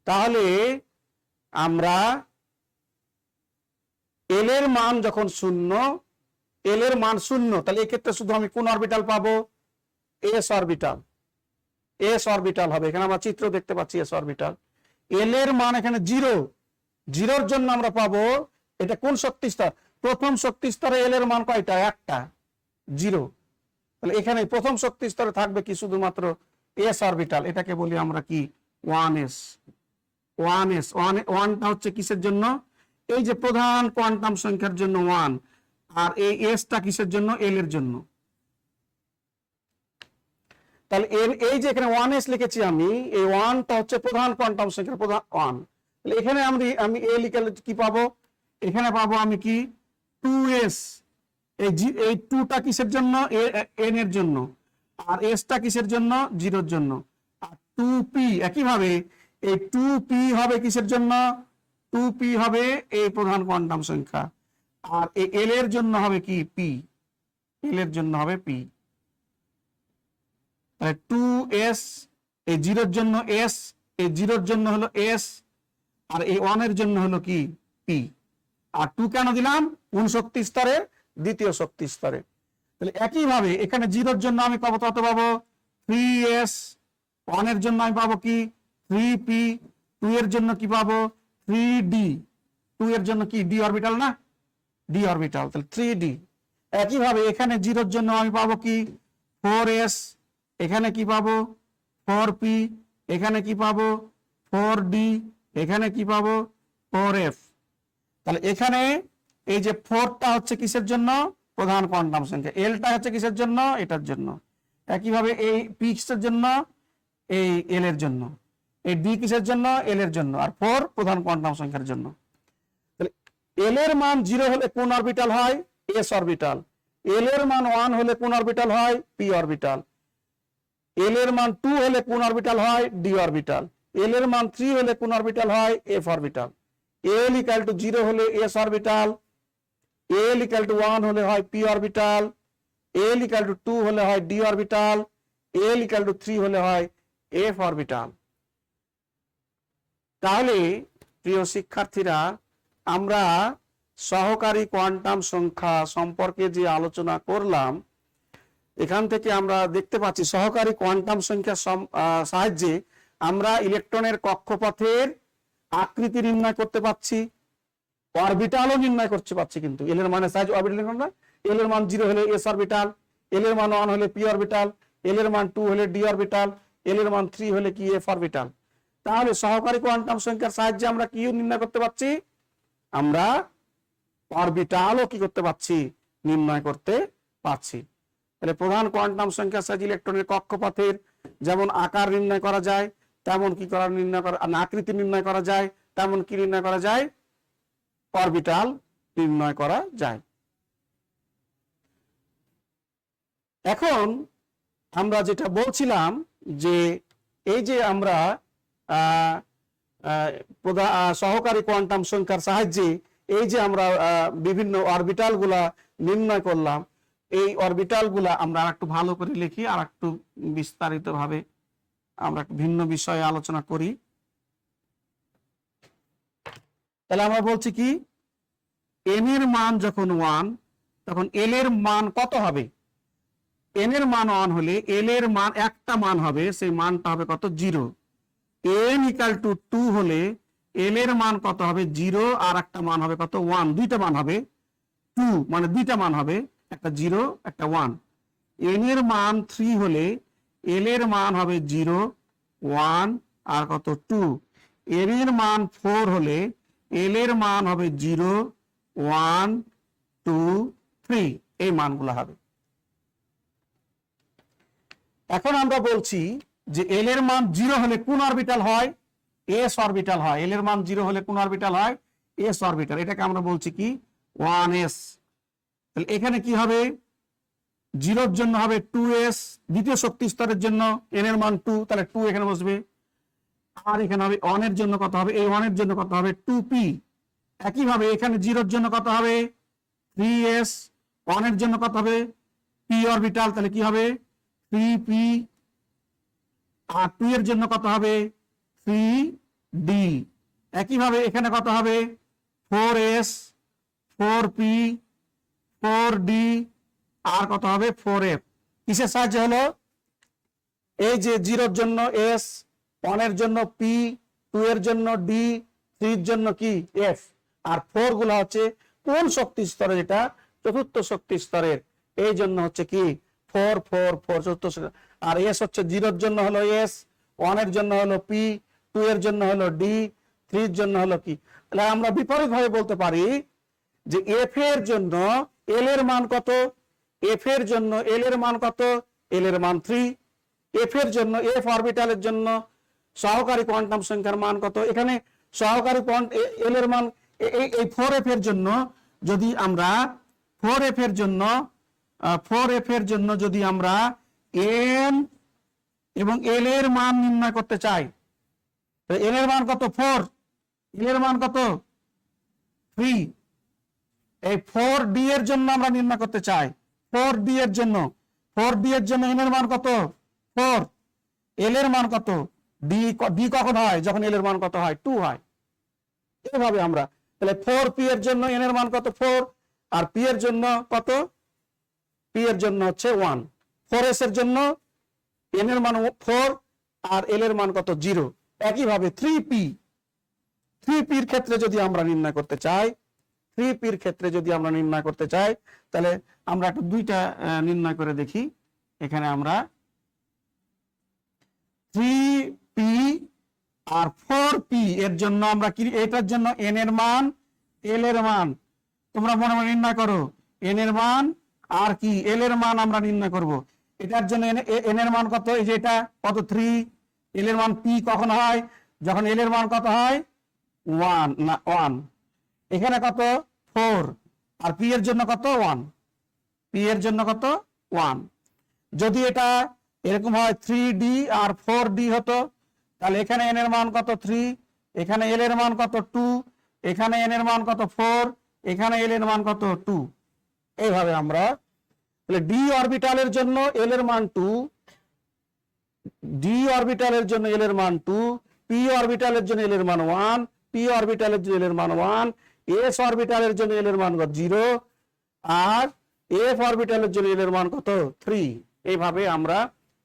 তাহলে আমরা এল এর মান যখন 0, এল এর মান 0, তাহলে এক্ষেত্রে শুধু আমি কোন অরবিটাল পাবো, এস অরবিটাল, এস অরবিটাল হবে। এখানে আমরা চিত্র দেখতে পাচ্ছি এস অরবিটাল। এল এর মান এখানে 0, 0-র জন্য আমরা পাবো, এটা কোন শক্তি স্তর, প্রথম শক্তি স্তরে এল এর মান কয়টা, একটা, 0। তাহলে এখানে প্রথম শক্তি স্তরে থাকবে কি, শুধুমাত্র এস অরবিটাল, এটাকে বলি আমরা কি 1s। 1s, 1টা হচ্ছে কিসের জন্য, এই যে প্রধান কোয়ান্টাম সংখ্যার জন্য 1, আর এই এসটা কিসের জন্য, এল এর জন্য। তাহলে এই যে এখানে 1s লিখেছি আমি, এই 1টা হচ্ছে প্রধান কোয়ান্টাম সংখ্যার প্রধান 1। তাহলে এখানে আমি এ লিখলে কি পাবো, এখানে পাবো আমি কি 2s, এই 2টা কিসের জন্য, এন এর জন্য, আর এসটা কিসের জন্য, 0-র জন্য। আর 2p একইভাবে এই 2p হবে কিসের জন্য, 2p হবে এই প্রধান কোয়ান্টাম সংখ্যা, আর এই এল এর জন্য হবে কি p, এল এর জন্য হবে p। তাহলে 2s, এই 0-র জন্য s, এই 0-র জন্য হলো s, আর এই 1 এর জন্য হলো কি p। আর 2 কেন দিলাম? কোন শক্তি স্তরে? দ্বিতীয় শক্তি স্তরে। তাহলে একইভাবে এখানে 0 এর জন্য আমি পাবো কত পাবো? 3s। 1 এর জন্য আমি পাবো কি? 3p। 2 এর জন্য কি পাবো? 3d। 2 এর জন্য কি? d অরবিটাল না? d অরবিটাল, তাহলে 3d। একইভাবে এখানে 0 এর জন্য আমি পাবো কি? 4s। এখানে কি পাবো? 4p। এখানে কি পাবো? 4d। এখানে কি পাবো? 4f। তাহলে এখানে এই যে 4টা হচ্ছে কিসের জন্য? প্রধান কোয়ান্টাম সংখ্যা। এলটা হচ্ছে কিসের জন্য? এটার জন্য। একইভাবে এই পি কিসের জন্য? এই এল এর জন্য। এই ডি কিসের জন্য? এল এর জন্য। আর 4 প্রধান কোয়ান্টাম সংখ্যার জন্য। তাহলে এল এর মান 0 হলে কোন অরবিটাল হয়? S orbital. এল এর মান 1 হলে কোন অরবিটাল হয়? P orbital. এল এর মান 2 হলে কোন অরবিটাল হয়? D orbital. এল এর মান 3 হলে কোন অরবিটাল হয়? F orbital. L equal to 0 হলে S orbital. L equal to 1 হলে হয় P orbital. L equal to 2 হলে হয় D orbital. L equal to 3 হলে হয় এফ অরবিটাল। তাহলে প্রিয় শিক্ষার্থীরা, আমরা সহকারী কোয়ান্টাম সংখ্যা সম্পর্কে যে আলোচনা করলাম, এখান থেকে আমরা দেখতে পাচ্ছি সহকারী কোয়ান্টাম সংখ্যা সাহায্যে আমরা ইলেকট্রনের কক্ষপথের আকৃতি নির্ণয় করতে পারছি, অরবিটালও নির্ণয় করতে পারছি। কিন্তু এল এর মানে সাইজ অরবিটাল আমরা, এল এর মান 0 হলে এস অরবিটাল, এল এর মান 1 হলে পি অরবিটাল, এল এর মান 2 হলে ডি অরবিটাল, এল এর মান 3 হলে কি? F orbital. তাহলে সহকারী কোয়ান্টাম সংখ্যার সাহায্যে আমরা কি নির্ণয় করতে পারছি? আমরা অরবিটালও কি করতে পারছি? নির্ণয় করতে পারছি। তাহলে প্রধান কোয়ান্টাম সংখ্যার সাহায্যে ইলেকট্রনের কক্ষপথের যেমন আকার নির্ণয় করা যায়, তেমন কি করা নির্ণয় করা, আকৃতি নির্ণয় করা যায়, তেমন কি নির্ণয় করা যায়? অরবিটাল নির্ণয় করা যায়। এখন আমরা যেটা বলছিলাম যে এই যে আমরা সহকারী কোয়ান্টাম সংখ্যার সাহায্যে এই যে আমরা বিভিন্ন অরবিটাল গুলা নির্ণয় করলাম, এই অরবিটাল গুলা আমরা একটু ভালো করে লিখি, আর একটু বিস্তারিত ভাবে আমরা ভিন্ন বিষয়ে আলোচনা করি। তাহলে আমরা বলছি কি? এন এর মান যখন 1, তখন এল এর মান কত হবে? এন এর মান 1 হলে এল এর মান একটা মান হবে, সেই মানটা হবে কত? 0। এন ইকুয়াল টু 2 হলে এল এর মান কত হবে? 0, আর একটা মান হবে কত? 1। দুইটা মান হবে 2, মানে দুইটা মান হবে, একটা 0 একটা 1। এন এর মান 3 হলে এল এর মান হবে 0, 1 আর কত? 2। এন এর মান 4 হলে এল এর মান হবে 0, 1, 2, 3। এই মানগুলো হবে। এখন আমরা বলছি যে এল এর মান 0 হলে কোন অরবিটাল হয়? এস অরবিটাল হয়। এল এর মান 0 হলে কোন অরবিটাল হয়? S orbital. এটাকে আমরা বলছি কি? 1s। তাহলে এখানে কি হবে? 0 এর জন্য হবে 2s, দ্বিতীয় শক্তি স্তরের জন্য n এর মান 2, তাহলে 2 এখানে বসবে। আর এখানে হবে 1 এর জন্য কত হবে? এই 1 এর জন্য কত হবে? 2p। একইভাবে এখানে 0 এর জন্য কত হবে? 3s। 1 এর জন্য কত হবে? p অরবিটাল, তাহলে কি হবে? 3p। আর 2 এর জন্য কত হবে? 3d। একইভাবে এখানে কত হবে? 4s, 4p, 4d, আর কত হবে? 4f। কিসের সাহায্যে হলো? এই যে 0 এর জন্য s, 1 এর জন্য p, 2 এর জন্য d, 3 এর জন্য কি? f। আর 4 গুলা হচ্ছে কোন শক্তি স্তরে? যেটা চতুর্থ শক্তি স্তরের, এই জন্য হচ্ছে কি? 4 4 4 চতুর্থ। আর s হচ্ছে 0 এর জন্য হলো s, 1 এর জন্য হলো p, 2 এর জন্য হলো d, 3 এর জন্য হলো কি? তাহলে আমরা বিপরীত ভাবে বলতে পারি যে f এর জন্য l এর মান কত? f এর জন্য l এর মান কত? l এর মান 3। f এর জন্য f অরবিটালের জন্য সহকারী কোয়ান্টাম সংখ্যার মান কত? এখানে সহকারী l এর মান এই 4f এর জন্য যদি আমরা 4f এর জন্য যদি আমরা n এবং l এর মান নির্ণয় করতে চাই, l এর মান কত? 4, l এর মান কত? 3। এই 4d এর জন্য আমরা নির্ণয় করতে চাই, 4d এর জন্য n এর মান কত? 4। l এর মান কত? d কখন হয়? যখন l এর মান কত হয়? 2 হয়। এভাবে আমরা তাহলে 4p এর জন্য n এর মান কত 4, আর p এর জন্য কত, p এর জন্য হচ্ছে 1। 4s এর জন্য n এর মান 4 আর l এর মান কত 0। একইভাবে 3p এর ক্ষেত্রে যদি আমরা নির্ণয় করতে চাই, 3p এর ক্ষেত্রে যদি আমরা নির্ণয় করতে চাই, তাহলে আমরা একটু দুইটা নির্ণয় করে দেখি। এখানে আমরা 3p আর 4p এর জন্য আমরা কি, এটার জন্য n এর মান l এর মান তোমরা মনে মনে নির্ণয় করো, n এর মান আর কি l এর মান আমরা নির্ণয় করব। এটার জন্য n এর মান কত, এই যে এটা কত 3, l এর মান p কখন হয়, যখন l এর মান কত হয় 1, এখানে কত 4, আর p এর জন্য কত 1, p এর জন্য কত 1। যদি এটা এরকম হয় 3d আর 4d হতো, তাহলে এখানে n এর মান কত 3, এখানে l এর মান কত 2, এখানে n এর মান কত 4, এখানে l এর মান কত 2। এইভাবে আমরা তাহলে d অরবিটালের জন্য l এর মান 2, d অরবিটালের জন্য l এর মান 2, p অরবিটালের জন্য l এর মান 1, p অরবিটালের জন্য l এর মান 1, s অরবিটালের জন্য l এর মান কত 0, আর f অরবিটালের জন্য l এর মান কত 3। এইভাবে আমরা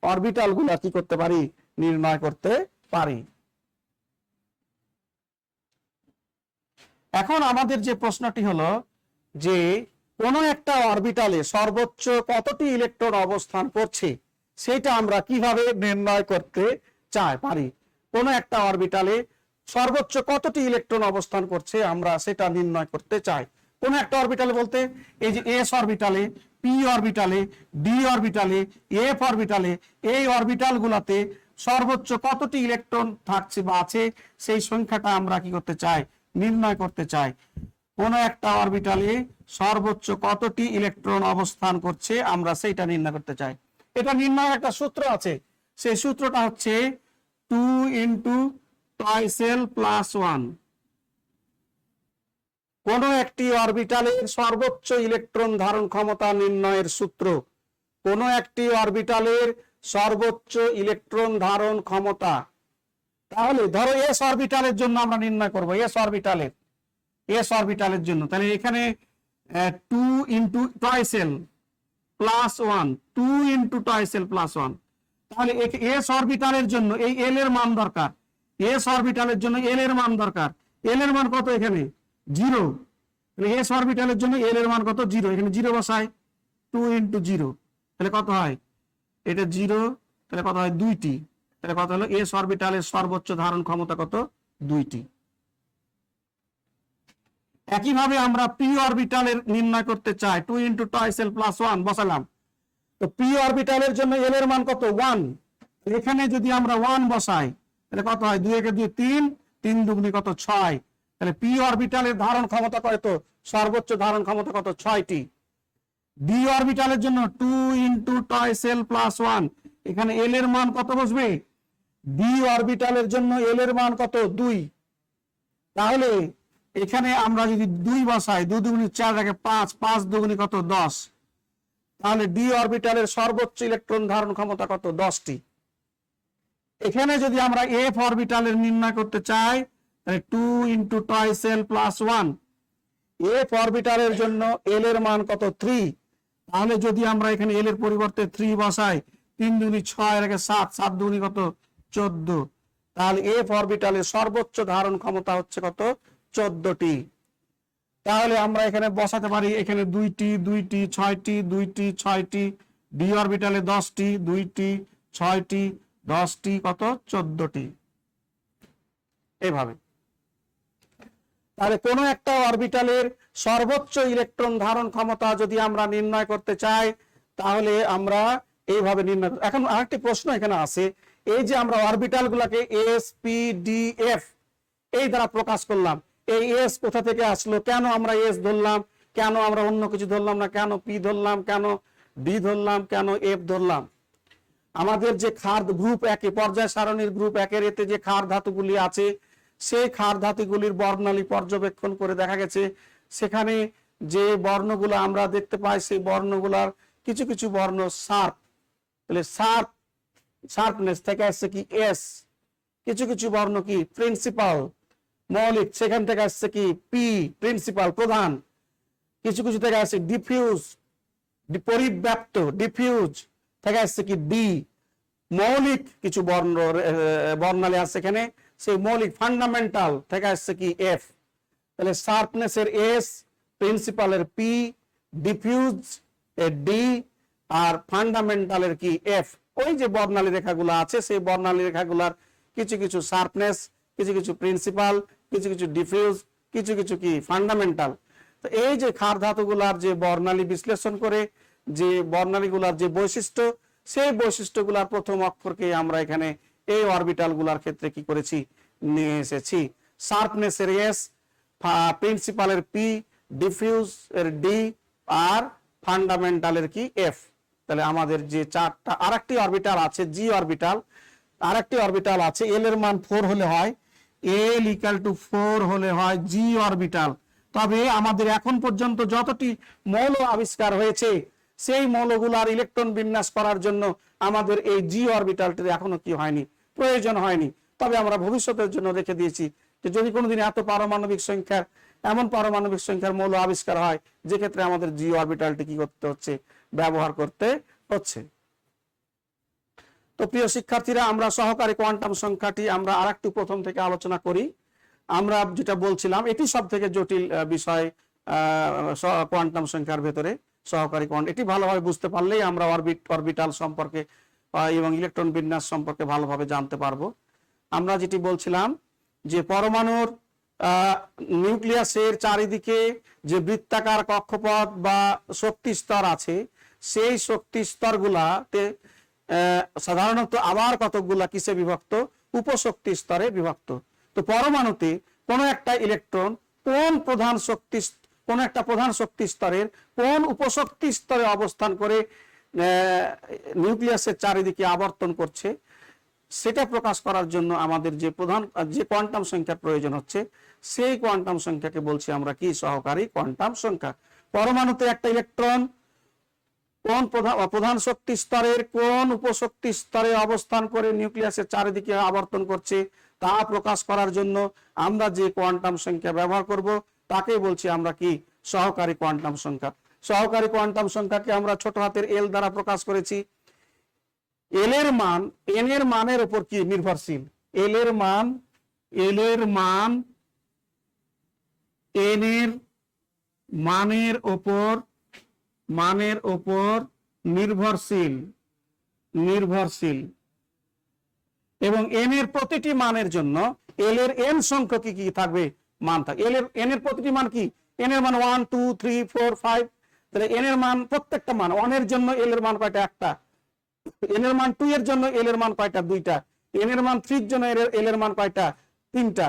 অরবিটাল গুলা কি করতে পারি, নির্ণয় করতে পারি। এখন আমাদের যে প্রশ্নটি হলো যে কোন একটা অরবিটালে সর্বোচ্চ কতটি ইলেকট্রন অবস্থান করছে, সেটা আমরা কিভাবে নির্ণয় করতে পারি। কোন একটা অরবিটালে সর্বোচ্চ কতটি ইলেকট্রন অবস্থান করছে আমরা সেটা নির্ণয় করতে চাই। কোন একটা অরবিটালে বলতে এই যে এস অরবিটালে, পি অরবিটালে, ডি অরবিটালে, এফ অরবিটালে, এই অরবিটাল গুলাতে সর্বোচ্চ কতটি ইলেকট্রন থাকছে বা আছে সেই সংখ্যাটা আমরা কি করতে চাই, নির্ণয় করতে চাই। কোন একটা অরবিটালে সর্বোচ্চ কতটি ইলেকট্রন অবস্থান করছে আমরা সেইটা নির্ণয় করতে চাই। এটা নির্ণয়ের একটা সূত্র আছে, সেই সূত্রটা হচ্ছে 2 × twice l + 1। কোন একটি অরবিটালের সর্বোচ্চ ইলেকট্রন ধারণ ক্ষমতা নির্ণয়ের সূত্র, কোন একটি অরবিটালের সর্বোচ্চ ইলেকট্রন ধারণ ক্ষমতা। তাহলে ধরো এস অরবিটালের জন্য আমরা নির্ণয় করব, এস অরবিটালের জন্য, তাহলে এখানে 2 × twice l + 1, 2 × twice l + 1। তাহলে এস অরবিটালের জন্য এই এল এর মান দরকার, এস অরবিটালের জন্য এল এর মান দরকার। এল এর মান কত, এখানে 0, তাহলে এস অরবিটালের জন্য এল এর মান কত 0, এখানে 0 বসাই, 2 × 0, তাহলে কত হয়, এটা 0, তাহলে কত হয় 2টি, তাহলে কত হলো এস অরবিটালের সর্বোচ্চ ধারণ ক্ষমতা কত 2টি। একইভাবে আমরা পি অরবিটালের নির্ণয় করতে চাই, 2 × twice l + 1 বসালাম। তো পি অরবিটালের জন্য এল এর মান কত 1, এখানে যদি আমরা 1 বসাই তাহলে কত হয়, 2 × 2 3, 3 × 2 কত 6, তাহলে পি অরবিটালের ধারণ ক্ষমতা কত, সর্বোচ্চ ধারণ ক্ষমতা কত 6টি। ডি অরবিটালের জন্য 2 × twice l + 1, এখানে এল এর মান কত বসবে, ডি অরবিটালের জন্য এল এর মান কত 2। তাহলে এখানে আমরা যদি 2 বসাই, 2 × 2 4 = 5, 5 × 2 কত 10, তাহলে ডি অরবিটালের সর্বোচ্চ ইলেকট্রন ধারণ ক্ষমতা কত 10টি। এখানে যদি আমরা এফ অরবিটালের নির্ণয় করতে চাই, তাহলে 2 × twice l + 1, এফ অরবিটালের জন্য এল এর মান কত 3। তাহলে যদি আমরা এখানে এল এর পরিবর্তে 3 বসাই, 3 × 2 6 = 7, 7 × 2 কত 14, তাহলে এফ অরবিটালের সর্বোচ্চ ধারণ ক্ষমতা হচ্ছে কত 14টি। তাহলে আমরা এখানে বসাতে পারি, এখানে 2টি 2টি 6টি 2টি 6টি, ডি অরবিটালে 10টি 2টি 6টি 10টি কত 14টি। এইভাবে তাহলে কোন একটা অরবিটালের সর্বোচ্চ ইলেকট্রন ধারণ ক্ষমতা যদি আমরা নির্ণয় করতে চাই, তাহলে আমরা এইভাবে নির্ণয়। এখন আরেকটি প্রশ্ন এখানে আছে, এই যে আমরা অরবিটাল গুলাকে এস পি ডি এফ এই দ্বারা প্রকাশ করলাম, এই এস কোথা থেকে আসলো, কেন আমরা এস ধরলাম, কেন আমরা অন্য কিছু ধরলাম না, কেন পি ধরলাম, কেন ডি ধরলাম, কেন এফ ধরলাম। আমাদের যে ক্ষার গ্রুপ 1 পর্যায় সারণীর গ্রুপ 1 এতে যে ক্ষার ধাতুগুলি আছে, সেই ক্ষার ধাতুগুলির বর্ণালী পর্যবেক্ষণ করে দেখা গেছে সেখানে যে বর্ণগুলো আমরা দেখতে পাই, সেই বর্ণগুলার কিছু কিছু বর্ণ শার্প, তাহলে শার্পনেস থেকে আসছে কি এস, কিছু কিছু বর্ণ কি প্রিন্সিপাল, মৌলিক, সেখান থেকে আসছে কি পি প্রিন্সিপাল প্রধান, কিছু কিছু থেকে আসছে ডিফিউজ পরিব্যাপ্ত, ডিফিউজ থেকে আসছে কি ডি মৌলিক, কিছু বর্ণালী আছে এখানে, সেই মৌলিক ফান্ডামেন্টাল থেকে আসছে কি এফ। তাহলে শার্পনেসের এস, প্রিন্সিপালের পি, ডিফিউজ এর ডি, আর ফান্ডামেন্টালের কি এফ। ওই যে বর্ণালী রেখাগুলো আছে সেই বর্ণালী রেখাগুলার কিছু কিছু শার্পনেস, কিছু কিছু প্রিন্সিপাল, কিছু কিছু ডিফিউজ, কিছু কিছু কি ফান্ডামেন্টাল। তো এই যে ক্ষার ধাতুগুলার যে বর্ণালী বিশ্লেষণ করে যে বর্ণালীগুলার যে বৈশিষ্ট্য, সেই বৈশিষ্ট্যগুলার প্রথম অক্ষরকে আমরা এখানে এই অরবিটাল গুলার ক্ষেত্রে কি করেছি, নিয়ে এসেছি। শার্পনেসের এস, প্রিন্সিপালের পি, ডিফিউজ এর ডি, আর ফান্ডামেন্টালের কি এফ। তাহলে আমাদের যে চারটা আরেকটি অরবিটাল আছে জি অরবিটাল, আরেকটি অরবিটাল আছে এল এর মান 4 হলে হয়, এল ইকুয়াল টু 4 হলে হয় জি অরবিটাল। তবে আমাদের এখন পর্যন্ত যতটি মৌল আবিষ্কার হয়েছে সেই মৌলগুলার ইলেকট্রন বিন্যাস করার জন্য আমাদের এই জি অরবিটালটির এখনো কি হয়নি, প্রয়োজন হয়নি। তবে আমরা ভবিষ্যতের জন্য রেখে দিয়েছি যে যদি কোনোদিন এত পারমাণবিক সংখ্যার এমন পারমাণবিক সংখ্যার মৌল আবিষ্কার হয় যে ক্ষেত্রে আমাদের জি অরবিটালটি কি করতে হচ্ছে, ব্যবহার করতে হচ্ছে। তো প্রিয় শিক্ষার্থীরা, আমরা সহকারী কোয়ান্টাম সংখ্যাটি আমরা আরেকটু প্রথম থেকে আলোচনা করি। আমরা যেটা বলছিলাম এটি সব থেকে জটিল বিষয় কোয়ান্টাম সংখ্যার ভেতরে সহকারী কোয়ান্টাম। এটি ভালোভাবে বুঝতে পারলেই আমরা অরবিটাল সম্পর্কে এবং ইলেকট্রন বিন্যাস সম্পর্কে ভালোভাবে জানতে পারবো। আমরা যেটি বলছিলাম যে পরমাণুর নিউক্লিয়াসের চারিদিকে যে বৃত্তাকার কক্ষপথ বা শক্তি স্তর আছে, সেই শক্তি স্তরগুলাতে সাধারণত আবার কতকগুলা কিসে বিভক্ত, উপশক্তি স্তরে বিভক্ত। তো পরমাণুতে কোনো একটা ইলেকট্রন কোন একটা প্রধান শক্তি স্তরের কোন উপশক্তি স্তরে অবস্থান করে নিউক্লিয়াসের চারিদিকে আবর্তন করছে, সেটা প্রকাশ করার জন্য আমাদের যে কোয়ান্টাম সংখ্যার প্রয়োজন হচ্ছে, সেই কোয়ান্টাম সংখ্যাকে বলছি আমরা কি, সহকারী কোয়ান্টাম সংখ্যা। পরমাণুতে একটা ইলেকট্রন কোন প্রধান শক্তি স্তরের কোন উপশক্তি স্তরে অবস্থান করে নিউক্লিয়াসের চারিদিকে আবর্তন করছে তা প্রকাশ করার জন্য আমরা যে কোয়ান্টাম সংখ্যা ব্যবহার করব তাকে বলছি আমরা কি, সহকারী কোয়ান্টাম সংখ্যা। সহকারী কোয়ান্টাম সংখ্যাকে আমরা ছোট হাতের এল দ্বারা প্রকাশ করেছি। এল এর মান এন এর মানের উপর কি নির্ভরশীল, এল এর মান এন এর মানের উপর নির্ভরশীল এবং এন এর প্রতিটি মানের জন্য এল এর এন সংখ্যক কি থাকবে, মান থাকবে। এন এর প্রতিটি মান কি, এন এর মান 1 2 3 4 5। তাহলে এন এর মান প্রত্যেকটা মান, 1 এর জন্য এল এর মান কয়টা, একটা। এন এর মান 2 এর জন্য এল এর মান কয়টা, দুইটা। এন এর মান 3 এর জন্য এল এর মান কয়টা, তিনটা।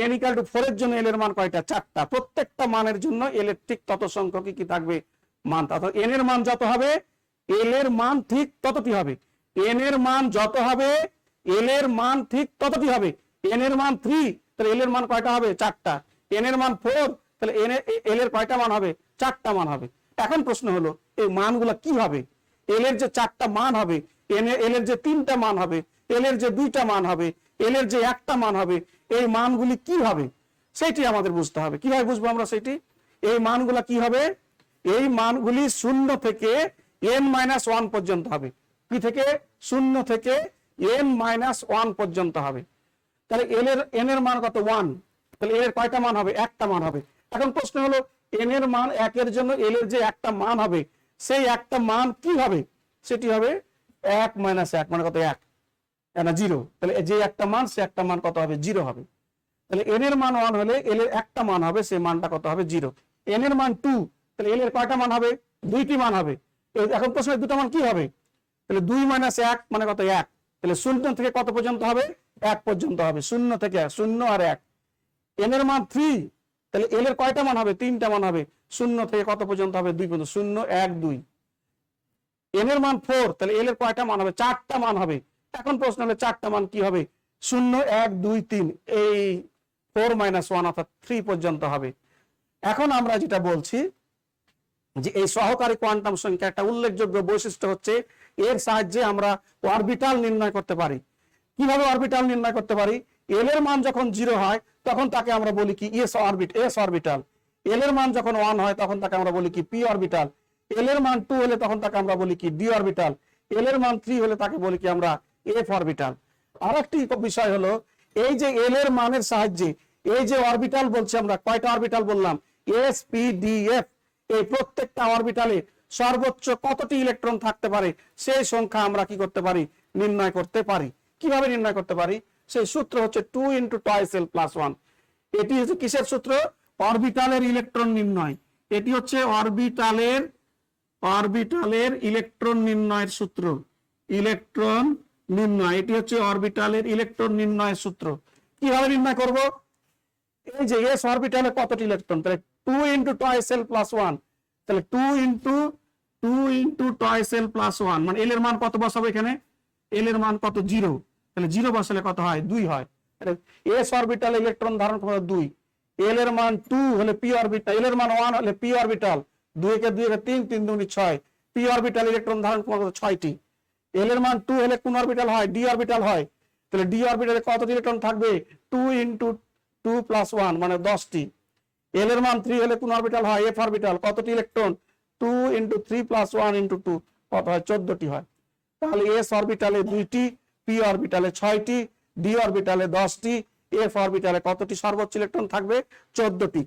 এন ইকুয়াল টু 4 এর জন্য এল এর মান কয়টা, চারটা। প্রত্যেকটা মানের জন্য এল এর ঠিক তত সংখ্যক কি থাকবে, মান। অর্থাৎ এন এর মান যত হবে এল এর মান ঠিক ততটি হবে। এন এর মান যত হবে এল এর মান ঠিক ততটি হবে। এন এর মান 3, তাহলে এল এর মান কয়টা হবে, চারটা। এন এর মান 4, তাহলে এল এর কয়টা মান হবে, চারটা মান হবে। এখন প্রশ্ন হলো এই মানগুলা কি হবে, এল এর যে চারটা মান হবে, এল এর যে তিনটা মান হবে, এল এর যে দুইটা মান হবে, এল এর যে একটা মান হবে, এই মানগুলি কি হবে সেটি আমাদের বুঝতে হবে। কিভাবে বুঝবো আমরা সেটি, এই মানগুলা কি হবে, এই মানগুলি 0 থেকে n-1 পর্যন্ত হবে। কি থেকে, 0 থেকে n-1 পর্যন্ত হবে। তাহলে এন এর মান কত, 1। তাহলে এর কয়টা মান হবে, একটা মান হবে। এখন প্রশ্ন হলো এন এর মান 1 এর জন্য এল এর যে একটা মান হবে, সেই একটা মান কি হবে, সেটি হবে 1 - 1 মানে কত, 1 না 0। তাহলে যে একটা মান সে একটা মান কত হবে, 0 হবে। তাহলে এন এর মান 1 হলে এল এর একটা মান হবে, সেই মানটা কত হবে, 0। এন এর মান 2, তাহলে এল এর কয়টা মান হবে, দুইটি মান হবে। এখন প্রশ্ন দুটো মান কি হবে, তাহলে 2 - 1 মানে কত, 1। তাহলে 0 থেকে কত পর্যন্ত হবে, 1 পর্যন্ত হবে। 0 থেকে 0 আর 1। এন এর মান 3, তাহলে এল এর কয়টা মান হবে, তিনটা মান হবে। 0 থেকে কত পর্যন্ত হবে, 2 পর্যন্ত। 0 1 2। এন এর মান 4, তাহলে এল এর কয়টা মান হবে, চারটা মান হবে। এখন প্রশ্ন হলো চারটা মান কি হবে, 0 1 2 3, এই 4 - 1 অর্থাৎ 3 পর্যন্ত হবে। এখন আমরা যেটা বলছি যে এই সহকারী কোয়ান্টাম সংখ্যা একটা উল্লেখযোগ্য বৈশিষ্ট্য হচ্ছে এর সাহায্যে আমরা অরবিটাল নির্ণয় করতে পারি। কিভাবে অরবিটাল নির্ণয় করতে পারি, এল এর মান যখন 0 হয় তখন তাকে আমরা বলি কি এস অরবিটাল। এল এর মান যখন 1 হয় তখন তাকে আমরা বলি কি পি অরবিটাল। এল এর মান 2 হলে তখন তাকে আমরা বলি কি ডি অরবিটাল। এল এর মান 3 হলে তাকে বলি কি আমরা এফ অরবিটাল। আরেকটি বিষয় হলো এই যে এল এর মানের সাহায্যে এই যে অরবিটাল বলছি আমরা, কয়টা অরবিটাল বললাম, এস পি ডি এফ, এই প্রত্যেকটা অরবিটালে সর্বোচ্চ কতটি ইলেকট্রন থাকতে পারে সেই সংখ্যা আমরা কি করতে পারি, নির্ণয় করতে পারি। কিভাবে নির্ণয় করতে পারি? সেই সূত্র হচ্ছে 2 × টয়েস L + 1। এটি হচ্ছে কিসের সূত্র? অরবিটালের ইলেকট্রন নির্ণয়। এটি হচ্ছে অরবিটালের ইলেকট্রন নির্ণয়ের সূত্র। ইলেকট্রন নির্ণয়, এটি হচ্ছে অরবিটালের ইলেকট্রন নির্ণয়ের সূত্র। কিভাবে নির্ণয় করব? এই যে এস অরবিটালে কতটি ইলেকট্রন, তাহলে 2 × টয়েস L + 1, তাহলে 2 × টয়েস L + 1 মানে এল এর মান কত বসাবো এখানে? এল এর মান কত? 0। তাহলে 0 বসালে কত হয়? 2 হয়। এস অরবিটাল ইলেকট্রন ধারণ ক্ষমতা 2। এল এর মান 2 হলে পি অরবিটাল, এল এর মান 1 হলে পি অরবিটাল, 2 কে 2 কে 3, 3 2 6, পি অরবিটাল ইলেকট্রন ধারণ ক্ষমতা 6টি। এল এর মান 2 হলে কোন অরবিটাল হয়? ডি অরবিটাল হয়। তাহলে ডি অরবিটালে কতটি ইলেকট্রন থাকবে? 2 × 2 + 1 মানে 10টি। এল এর মান 3 হলে কোন অরবিটাল হয়? এফ অরবিটাল, কতটি ইলেকট্রন? 2 × 3 + 1 × 2 কত হয়? 14টি হয়। তাহলে এস অরবিটালে 2টি, পি অরবিটালে 6টি, ডি অরবিটালে 10টি, এফ অরবিটালে কতটি সর্বোচ্চ ইলেকট্রন থাকবে? 14টি।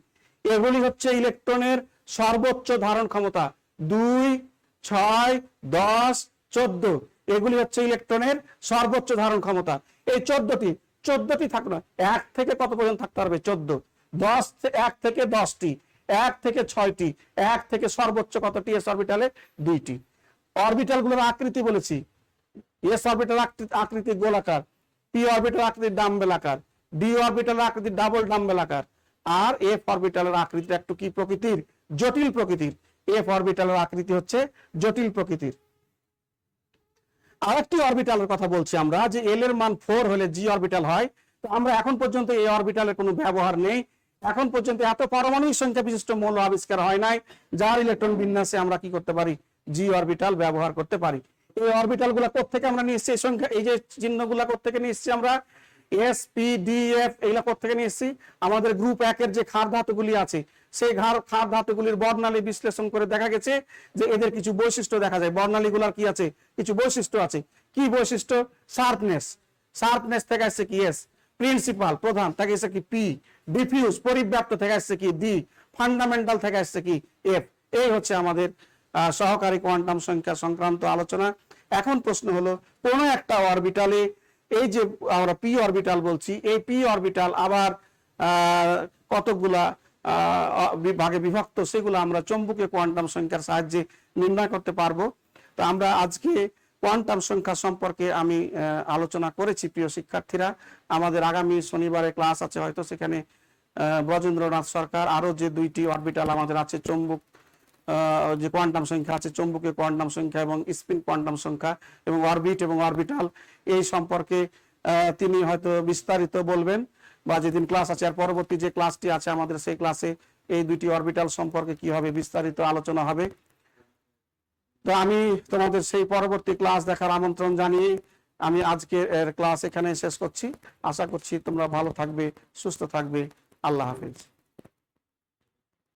এগুলি হচ্ছে ইলেকট্রনের সর্বোচ্চ ধারণ ক্ষমতা। 2, 6, 10, 14, এগুলি হচ্ছে ইলেকট্রনের সর্বোচ্চ ধারণ ক্ষমতা। এই 14টি থাকবে, 1 থেকে কত পর্যন্ত থাকতে পারবে? 14। 1 থেকে 10টি, 1 থেকে 6টি, 1 থেকে সর্বোচ্চ কতটি? এস অরবিটালে 2টি। অরবিটাল গুলোর আকৃতি বলেছি, এস অরবিটাল আকৃতি গোলাকার, পি অরবিটাল আকৃতি ডাম্বেল আকার, ডি অরবিটাল আকৃতি ডাবল ডাম্বেল আকার, আর এফ অরবিটালের আকৃতি একটু কি প্রকৃতির? জটিল প্রকৃতির। এফ অরবিটালের আকৃতি হচ্ছে জটিল প্রকৃতির। আরেকটি অরবিটালের কথা বলছি আমরা, যে এল এর মান 4 হলে জি অরবিটাল হয়। তো আমরা এখন পর্যন্ত এই অরবিটালের কোনো ব্যবহার নেই। এখন পর্যন্ত এত পারমাণবিক সংখ্যা বিশিষ্ট মৌল আবিষ্কার হয় নাই যার ইলেকট্রন বিন্যাসে আমরা কি করতে পারি? জি অরবিটাল ব্যবহার করতে পারি। এই অরবিটাল গুলা কোত্থেকে আমরা নিয়ে এসেছি? এই সংখ্যা, এই যে চিহ্নগুলা কোত্থেকে নিয়ে এসেছি আমরা? এস পি ডি এফ, এইগুলা কোত্থেকে নিয়ে এসেছি? আমাদের গ্রুপ 1 এর যে ক্ষার ধাতুগুলি আছে সেই ক্ষার ধাতুগুলির বর্ণালী বিশ্লেষণ করে দেখা গেছে যে এদের কিছু বৈশিষ্ট্য দেখা যায়। বর্ণালীগুলার কি আছে? কিছু বৈশিষ্ট্য আছে। কি বৈশিষ্ট্য? শার্পনেস থেকে আসছে কি এস, প্রিন্সিপাল প্রধান থেকে আসছে কি পি, ডিফিউজ পরিব্যাপ্ত থেকে আসছে কি ডি, ফান্ডামেন্টাল থেকে আসছে কি এফ। এই হচ্ছে আমাদের সহকারী কোয়ান্টাম সংখ্যা সংক্রান্ত আলোচনা। এখন প্রশ্ন হলো, কোন একটা অরবিটালে, এই যে আমরা পি অরবিটাল বলছি, এই পি অরবিটাল আবার কতগুলা ভাগে বিভক্ত, সেগুলো আমরা চৌম্বকীয় কোয়ান্টাম সংখ্যার সাহায্যে নির্ণয় করতে পারবো। তো আমরা আজকে কোয়ান্টাম সংখ্যা সম্পর্কে আমি আলোচনা করেছি। প্রিয় শিক্ষার্থীরা, আমাদের আগামী শনিবারে ক্লাস আছে, হয়তো সেখানে ব্রজেন্দ্রনাথ সরকার আরো যে 2টি অরবিটাল আমাদের আছে, চৌম্বক যে কোয়ান্টাম সংখ্যা আছে, চৌম্বকীয় কোয়ান্টাম সংখ্যা এবং স্পিন কোয়ান্টাম সংখ্যা এবং অরবিট এবং অরবিটাল, এই সম্পর্কে তিনি হয়তো বিস্তারিত বলবেন, বা যেদিন ক্লাস আছে আর পরবর্তী যে ক্লাসটি আছে আমাদের, সেই ক্লাসে এই 2টি অরবিটাল সম্পর্কে কি হবে? বিস্তারিত আলোচনা হবে। তো আমি তোমাদের সেই পরবর্তী ক্লাস দেখার আমন্ত্রণ জানিয়ে আমি আজকে ক্লাস এখানে শেষ করছি। আশা করছি তোমরা ভালো থাকবে, সুস্থ থাকবে। আল্লাহ হাফেজ।